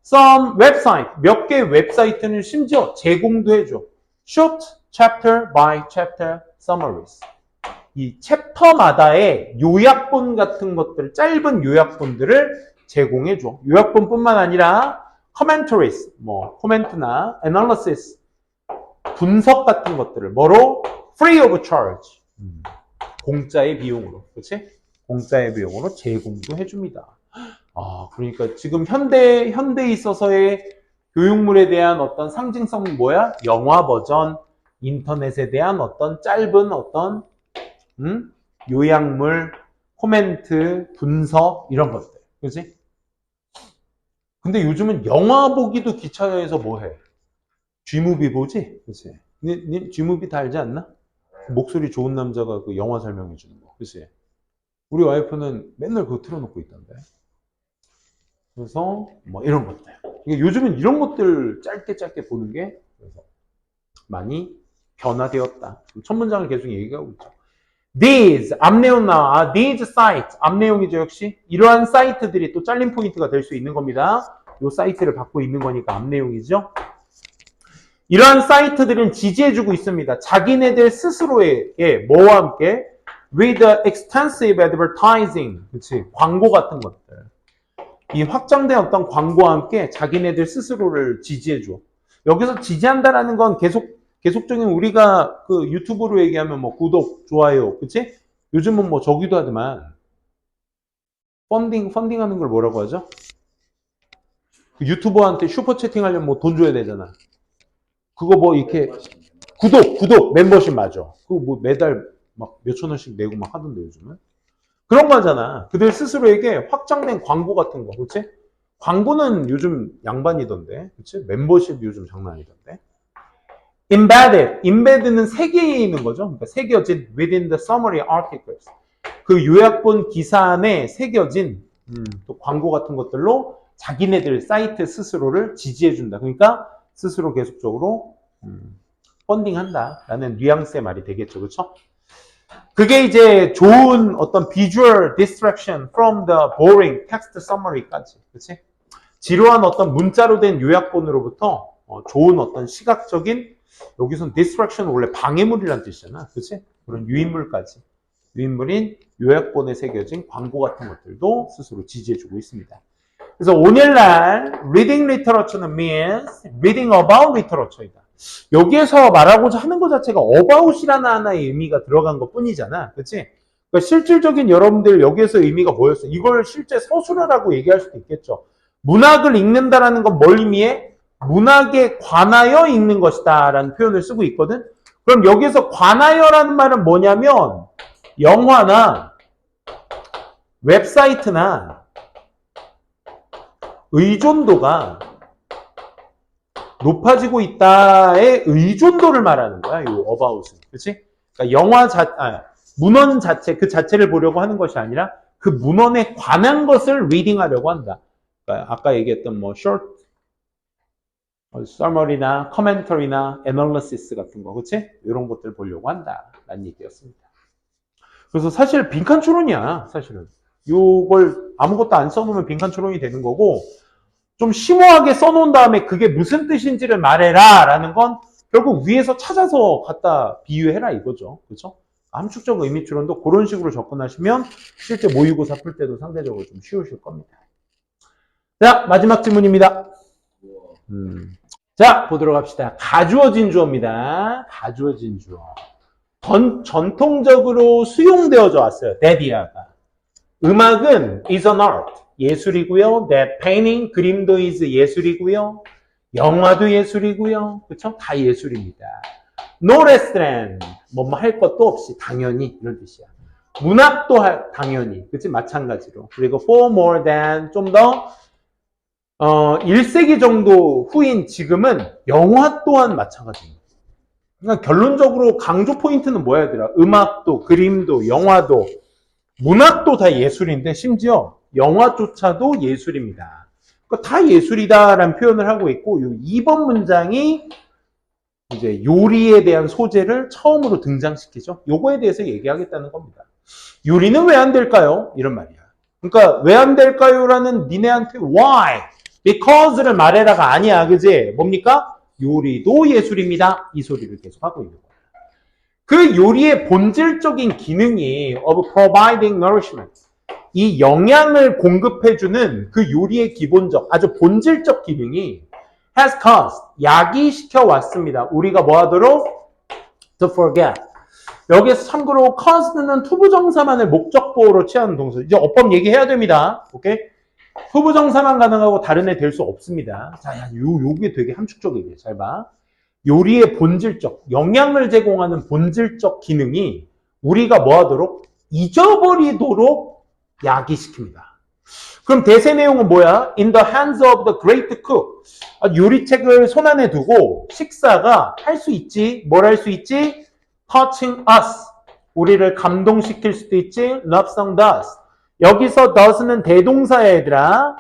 some website, 몇 개의 웹사이트는 심지어 제공도 해줘. short chapter by chapter summaries. 이 챕터마다의 요약본 같은 것들, 짧은 요약본들을 제공해줘. 요약본뿐만 아니라 commentaries, 뭐 코멘트나 analysis, 분석 같은 것들을 뭐로? free of charge. 공짜의 비용으로, 그렇지? 공짜의 비용으로 제공도 해줍니다. 아, 그러니까 지금 현대에 있어서의 교육물에 대한 어떤 상징성은 뭐야? 영화 버전, 인터넷에 대한 어떤 짧은 어떤 요약물, 코멘트, 분석 이런 것들, 그렇지? 근데 요즘은 영화 보기도 귀찮아해서 뭐해? G무비 보지, 그렇지? 니 G무비 다 알지 않나? 목소리 좋은 남자가 그 영화 설명해 주는 거, 그렇지? 우리 와이프는 맨날 그거 틀어놓고 있던데. 그래서 뭐 이런 것들. 그러니까 요즘은 이런 것들 짧게 보는 게 그래서 많이 변화되었다. 첫 문장을 계속 얘기하고 있죠. These, 앞내용 나와. These sites, 앞내용이죠 역시. 이러한 사이트들이 또 잘린 포인트가 될 수 있는 겁니다. 이 사이트를 받고 있는 거니까 앞내용이죠. 이러한 사이트들은 지지해주고 있습니다. 자기네들 스스로에게 뭐와 함께 with extensive advertising, 그렇지? 광고 같은 것들. 이 확장된 어떤 광고와 함께 자기네들 스스로를 지지해줘. 여기서 지지한다라는 건 계속적인 우리가 그 유튜브로 얘기하면 뭐 구독, 좋아요, 그치? 요즘은 뭐 저기도 하지만 펀딩하는 걸 뭐라고 하죠? 그 유튜버한테 슈퍼 채팅하려면 뭐 돈 줘야 되잖아. 그거 뭐 이렇게 구독 멤버십 맞아. 그거 뭐 매달 막 몇천 원씩 내고 막 하던데 요즘은. 그런 거잖아. 그들 스스로에게 확장된 광고 같은 거, 그치? 광고는 요즘 양반이던데, 그치? 멤버십 요즘 장난 아니던데. Embedded는 새겨 있는 거죠. 그러니까 새겨진 within the summary articles. 그 요약본 기사 안에 새겨진 또 광고 같은 것들로 자기네들 사이트 스스로를 지지해준다. 그러니까 스스로 계속적으로 펀딩한다라는 뉘앙스의 말이 되겠죠. 그렇죠? 그게 이제 좋은 어떤 visual distraction from the boring text summary까지. 그렇지? 지루한 어떤 문자로 된 요약본으로부터 좋은 어떤 시각적인, 여기선 distraction 원래 방해물이라는 뜻이잖아. 그렇지? 그런 유인물까지. 유인물인 요약본에 새겨진 광고 같은 것들도 스스로 지지해주고 있습니다. 그래서 오늘날 reading literature는 means reading about literature이다. 여기에서 말하고자 하는 것 자체가 about이라는 하나의 의미가 들어간 것 뿐이잖아. 그치? 그러니까 실질적인 여러분들 여기에서 의미가 뭐였어? 이걸 실제 서술어라고 얘기할 수도 있겠죠. 문학을 읽는다라는 건 뭘 의미해? 문학에 관하여 읽는 것이다 라는 표현을 쓰고 있거든. 그럼 여기에서 관하여라는 말은 뭐냐면 영화나 웹사이트나 의존도가 높아지고 있다의 의존도를 말하는 거야, 이 about은. 그렇지? 그러니까 문헌 자체, 그 자체를 보려고 하는 것이 아니라 그 문헌에 관한 것을 리딩하려고 한다. 그러니까 아까 얘기했던 뭐 short summary나 commentary나 analysis 같은 거, 그렇지? 이런 것들 보려고 한다라는 얘기였습니다. 그래서 사실 빈칸 추론이야, 사실은. 요걸 아무것도 안 써놓으면 빈칸 추론이 되는 거고, 좀 심오하게 써놓은 다음에 그게 무슨 뜻인지를 말해라 라는 건 결국 위에서 찾아서 갖다 비유해라 이거죠. 그렇죠? 함축적 의미 추론도 그런 식으로 접근하시면 실제 모의고사 풀 때도 상대적으로 좀 쉬우실 겁니다. 자, 마지막 질문입니다. 자, 보도록 합시다. 가주어진 주어입니다. 가주어진 주어. 전통적으로 수용되어져 왔어요. 데디아가. 음악은 is an art. 예술이고요. That painting, 그림도 is 예술이고요. 영화도 예술이고요. 그쵸? 다 예술입니다. No less than. 뭐 할 것도 없이 당연히 이런 뜻이야. 문학도 당연히. 그치? 마찬가지로. 그리고 for more than 좀 더 1세기 정도 후인 지금은 영화 또한 마찬가지입니다. 그러니까 결론적으로 강조 포인트는 뭐야 얘들아? 음악도 그림도 영화도 문학도 다 예술인데 심지어 영화조차도 예술입니다. 그러니까 다 예술이다라는 표현을 하고 있고 이 2번 문장이 이제 요리에 대한 소재를 처음으로 등장시키죠. 요거에 대해서 얘기하겠다는 겁니다. 요리는 왜 안 될까요? 이런 말이야. 그러니까 왜 안 될까요? 라는 니네한테 why? because를 말해라가 아니야. 그지? 뭡니까? 요리도 예술입니다. 이 소리를 계속 하고 있는 거야. 그 요리의 본질적인 기능이 of providing nourishment. 이 영양을 공급해주는 그 요리의 기본적, 아주 본질적 기능이 has caused, 야기시켜왔습니다. 우리가 뭐 하도록? to forget. 여기서 참고로 caused는 투부정사만을 목적보호로 취하는 동사. 이제 어법 얘기해야 됩니다. 오케이? 투부정사만 가능하고 다른 애 될 수 없습니다. 자, 요게 되게 함축적이에요. 잘 봐. 요리의 본질적, 영양을 제공하는 본질적 기능이 우리가 뭐 하도록? 잊어버리도록 야기시킵니다. 그럼 대세 내용은 뭐야? In the hands of the great cook. 요리책을 손안에 두고 식사가 할 수 있지. 뭘 할 수 있지? Touching us. 우리를 감동시킬 수도 있지. Love song does. 여기서 does는 대동사야 얘들아.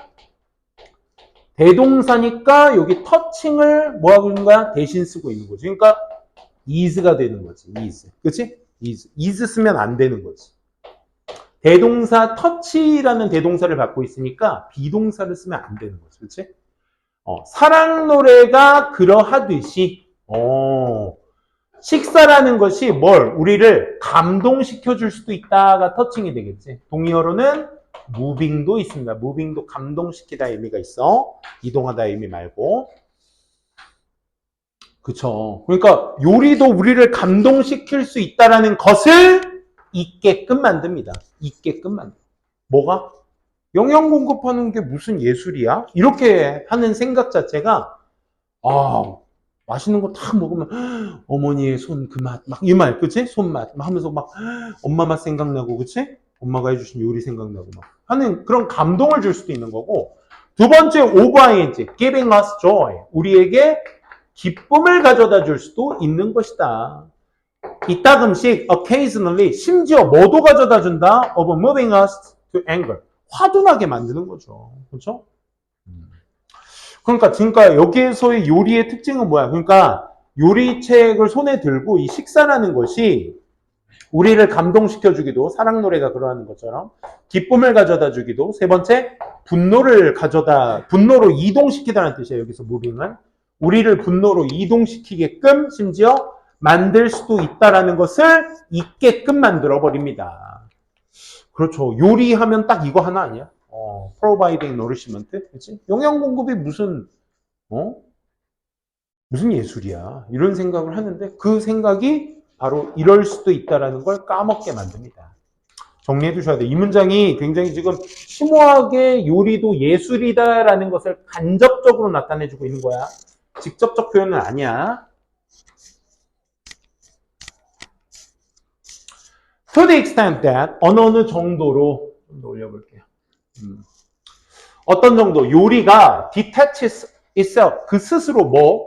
대동사니까 여기 터칭을 뭐 하고 있는 거야? 대신 쓰고 있는 거지. 그러니까 is가 되는 거지. is. 그치? is 쓰면 안 되는 거지. 대동사 touch라는 대동사를 갖고 있으니까 비동사를 쓰면 안 되는 거지. 그치? 사랑 노래가 그러하듯이 식사라는 것이 뭘? 우리를 감동시켜 줄 수도 있다가 터칭이 되겠지. 동의어로는 moving도 있습니다. moving도 감동시키다 의미가 있어. 이동하다 의미 말고. 그쵸. 그러니까 요리도 우리를 감동시킬 수 있다라는 것을 있게끔 만듭니다. 있게끔 만듭니다. 뭐가? 영양 공급하는 게 무슨 예술이야? 이렇게 하는 생각 자체가 맛있는 거 다 먹으면 어머니의 손 그 맛, 막 이 말, 그치? 손맛 막 하면서 막 엄마 맛 생각나고, 그치? 엄마가 해주신 요리 생각나고 막 하는 그런 감동을 줄 수도 있는 거고. 두 번째 over-ing, giving us joy. 우리에게 기쁨을 가져다 줄 수도 있는 것이다. 이따금씩 occasionally 심지어 뭐도 가져다 준다? of moving us to anger. 화도 나게 만드는 거죠. 그렇죠? 그러니까 여기에서의 요리의 특징은 뭐야? 그러니까 요리책을 손에 들고 이 식사라는 것이 우리를 감동시켜주기도, 사랑 노래가 그러하는 것처럼 기쁨을 가져다 주기도, 세 번째 분노로 이동시키다는 뜻이에요. 여기서 moving은 우리를 분노로 이동시키게끔 심지어 만들 수도 있다라는 것을 있게끔 만들어 버립니다. 그렇죠. 요리하면 딱 이거 하나 아니야? providing nourishment, 그렇지? 영양 공급이 무슨 예술이야? 이런 생각을 하는데 그 생각이 바로 이럴 수도 있다라는 걸 까먹게 만듭니다. 정리해 두셔야 돼. 이 문장이 굉장히 지금 심오하게 요리도 예술이다라는 것을 간접적으로 나타내주고 있는 거야. 직접적 표현은 아니야. To the extent that 어느 정도로 좀 더 올려볼게요. 어떤 정도 요리가 detaches itself 그 스스로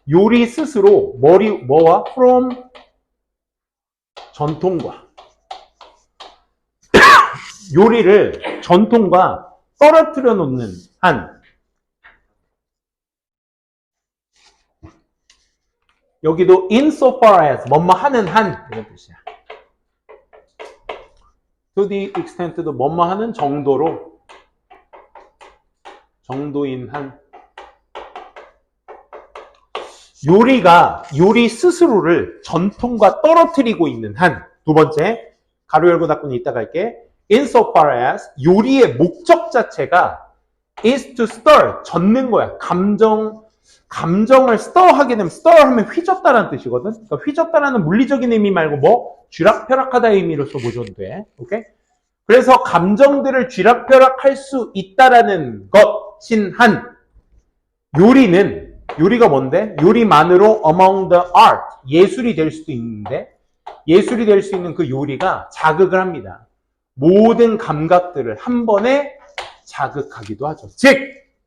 요리 스스로 뭐와 from 전통과 요리를 전통과 떨어뜨려 놓는 한 여기도 insofar as 뭐뭐 하는 한 이런 뜻이야. to the extent도 뭐뭐 하는 정도인 한 요리 스스로를 전통과 떨어뜨리고 있는 한. 두 번째 가로 열고 닫고는 이따 갈게. insofar as 요리의 목적 자체가 is to stir 젓는 거야. 감정 감정을 stir하게 되면 stir하면 휘젓다라는 뜻이거든. 그러니까 휘젓다라는 물리적인 의미 말고 뭐 쥐락펴락하다의 의미로 써보셔도 돼. 오케이? 그래서 감정들을 쥐락펴락할 수 있다라는 것인 한 요리가 뭔데? 요리만으로 among the art, 예술이 될 수도 있는데 예술이 될 수 있는 그 요리가 자극을 합니다. 모든 감각들을 한 번에 자극하기도 하죠. 즉,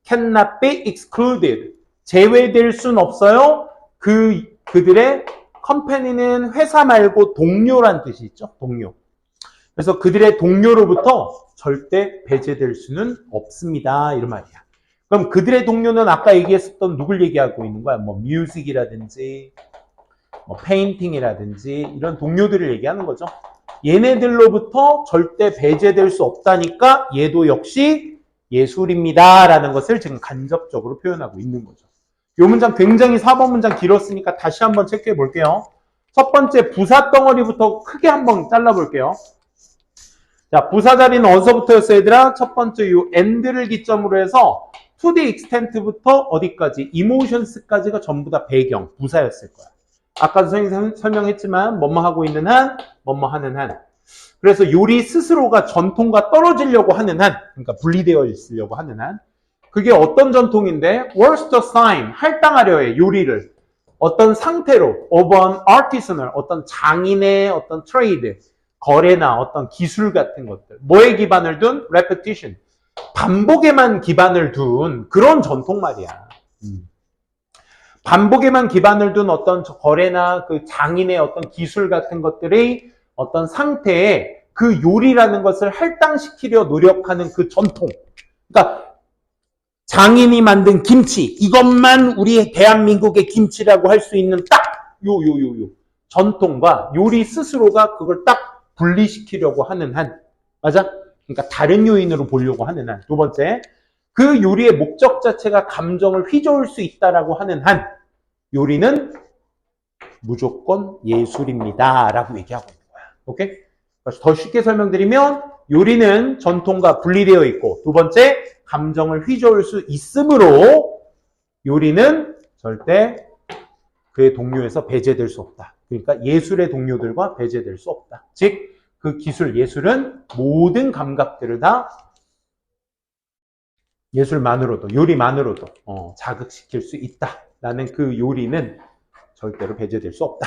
cannot be excluded. 제외될 순 없어요. 그들의 컴퍼니는 회사 말고 동료란 뜻이 있죠. 동료. 그래서 그들의 동료로부터 절대 배제될 수는 없습니다. 이런 말이야. 그럼 그들의 동료는 아까 얘기했었던 누굴 얘기하고 있는 거야? 뭐 뮤직이라든지 뭐 페인팅이라든지 이런 동료들을 얘기하는 거죠. 얘네들로부터 절대 배제될 수 없다니까 얘도 역시 예술입니다. 라는 것을 지금 간접적으로 표현하고 있는 거죠. 이 문장 굉장히 4번 문장 길었으니까 다시 한번 체크해 볼게요. 첫 번째 부사 덩어리부터 크게 한번 잘라볼게요. 자, 부사 자리는 어디서부터였어요, 얘들아? 첫 번째 이 and를 기점으로 해서 to the extent부터 어디까지? emotions까지가 전부 다 배경, 부사였을 거야. 아까도 선생님이 설명했지만 뭐뭐 하고 있는 한, 뭐뭐 하는 한. 그래서 요리 스스로가 전통과 떨어지려고 하는 한, 그러니까 분리되어 있으려고 하는 한. 그게 어떤 전통인데? What's the sign? 할당하려 해, 요리를. 어떤 상태로, of an artisanal, 어떤 장인의 어떤 trade, 거래나 어떤 기술 같은 것들. 뭐에 기반을 둔? repetition. 반복에만 기반을 둔 그런 전통 말이야. 반복에만 기반을 둔 어떤 거래나 그 장인의 어떤 기술 같은 것들의 어떤 상태에 그 요리라는 것을 할당시키려 노력하는 그 전통. 그러니까 장인이 만든 김치, 이것만 우리 대한민국의 김치라고 할 수 있는 딱 요 전통과 요리 스스로가 그걸 딱 분리시키려고 하는 한. 맞아? 그러니까 다른 요인으로 보려고 하는 한. 두 번째, 그 요리의 목적 자체가 감정을 휘저을 수 있다라고 하는 한 요리는 무조건 예술입니다. 라고 얘기하고 있는 거야. 오케이? 더 쉽게 설명드리면 요리는 전통과 분리되어 있고 두 번째, 감정을 휘저을 수 있으므로 요리는 절대 그의 동료에서 배제될 수 없다. 그러니까 예술의 동료들과 배제될 수 없다. 즉, 그 기술, 예술은 모든 감각들을 다 예술만으로도, 요리만으로도 자극시킬 수 있다라는 그 요리는 절대로 배제될 수 없다.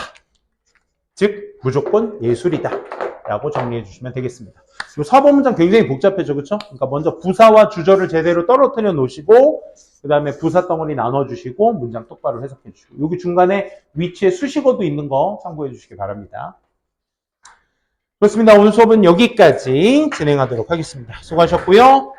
즉, 무조건 예술이다. 라고 정리해 주시면 되겠습니다. 이 4번 문장 굉장히 복잡해져, 그쵸? 그러니까 먼저 부사와 주절을 제대로 떨어뜨려 놓으시고, 그 다음에 부사 덩어리 나눠주시고, 문장 똑바로 해석해 주시고, 여기 중간에 위치에 수식어도 있는 거 참고해 주시기 바랍니다. 그렇습니다. 오늘 수업은 여기까지 진행하도록 하겠습니다. 수고하셨고요.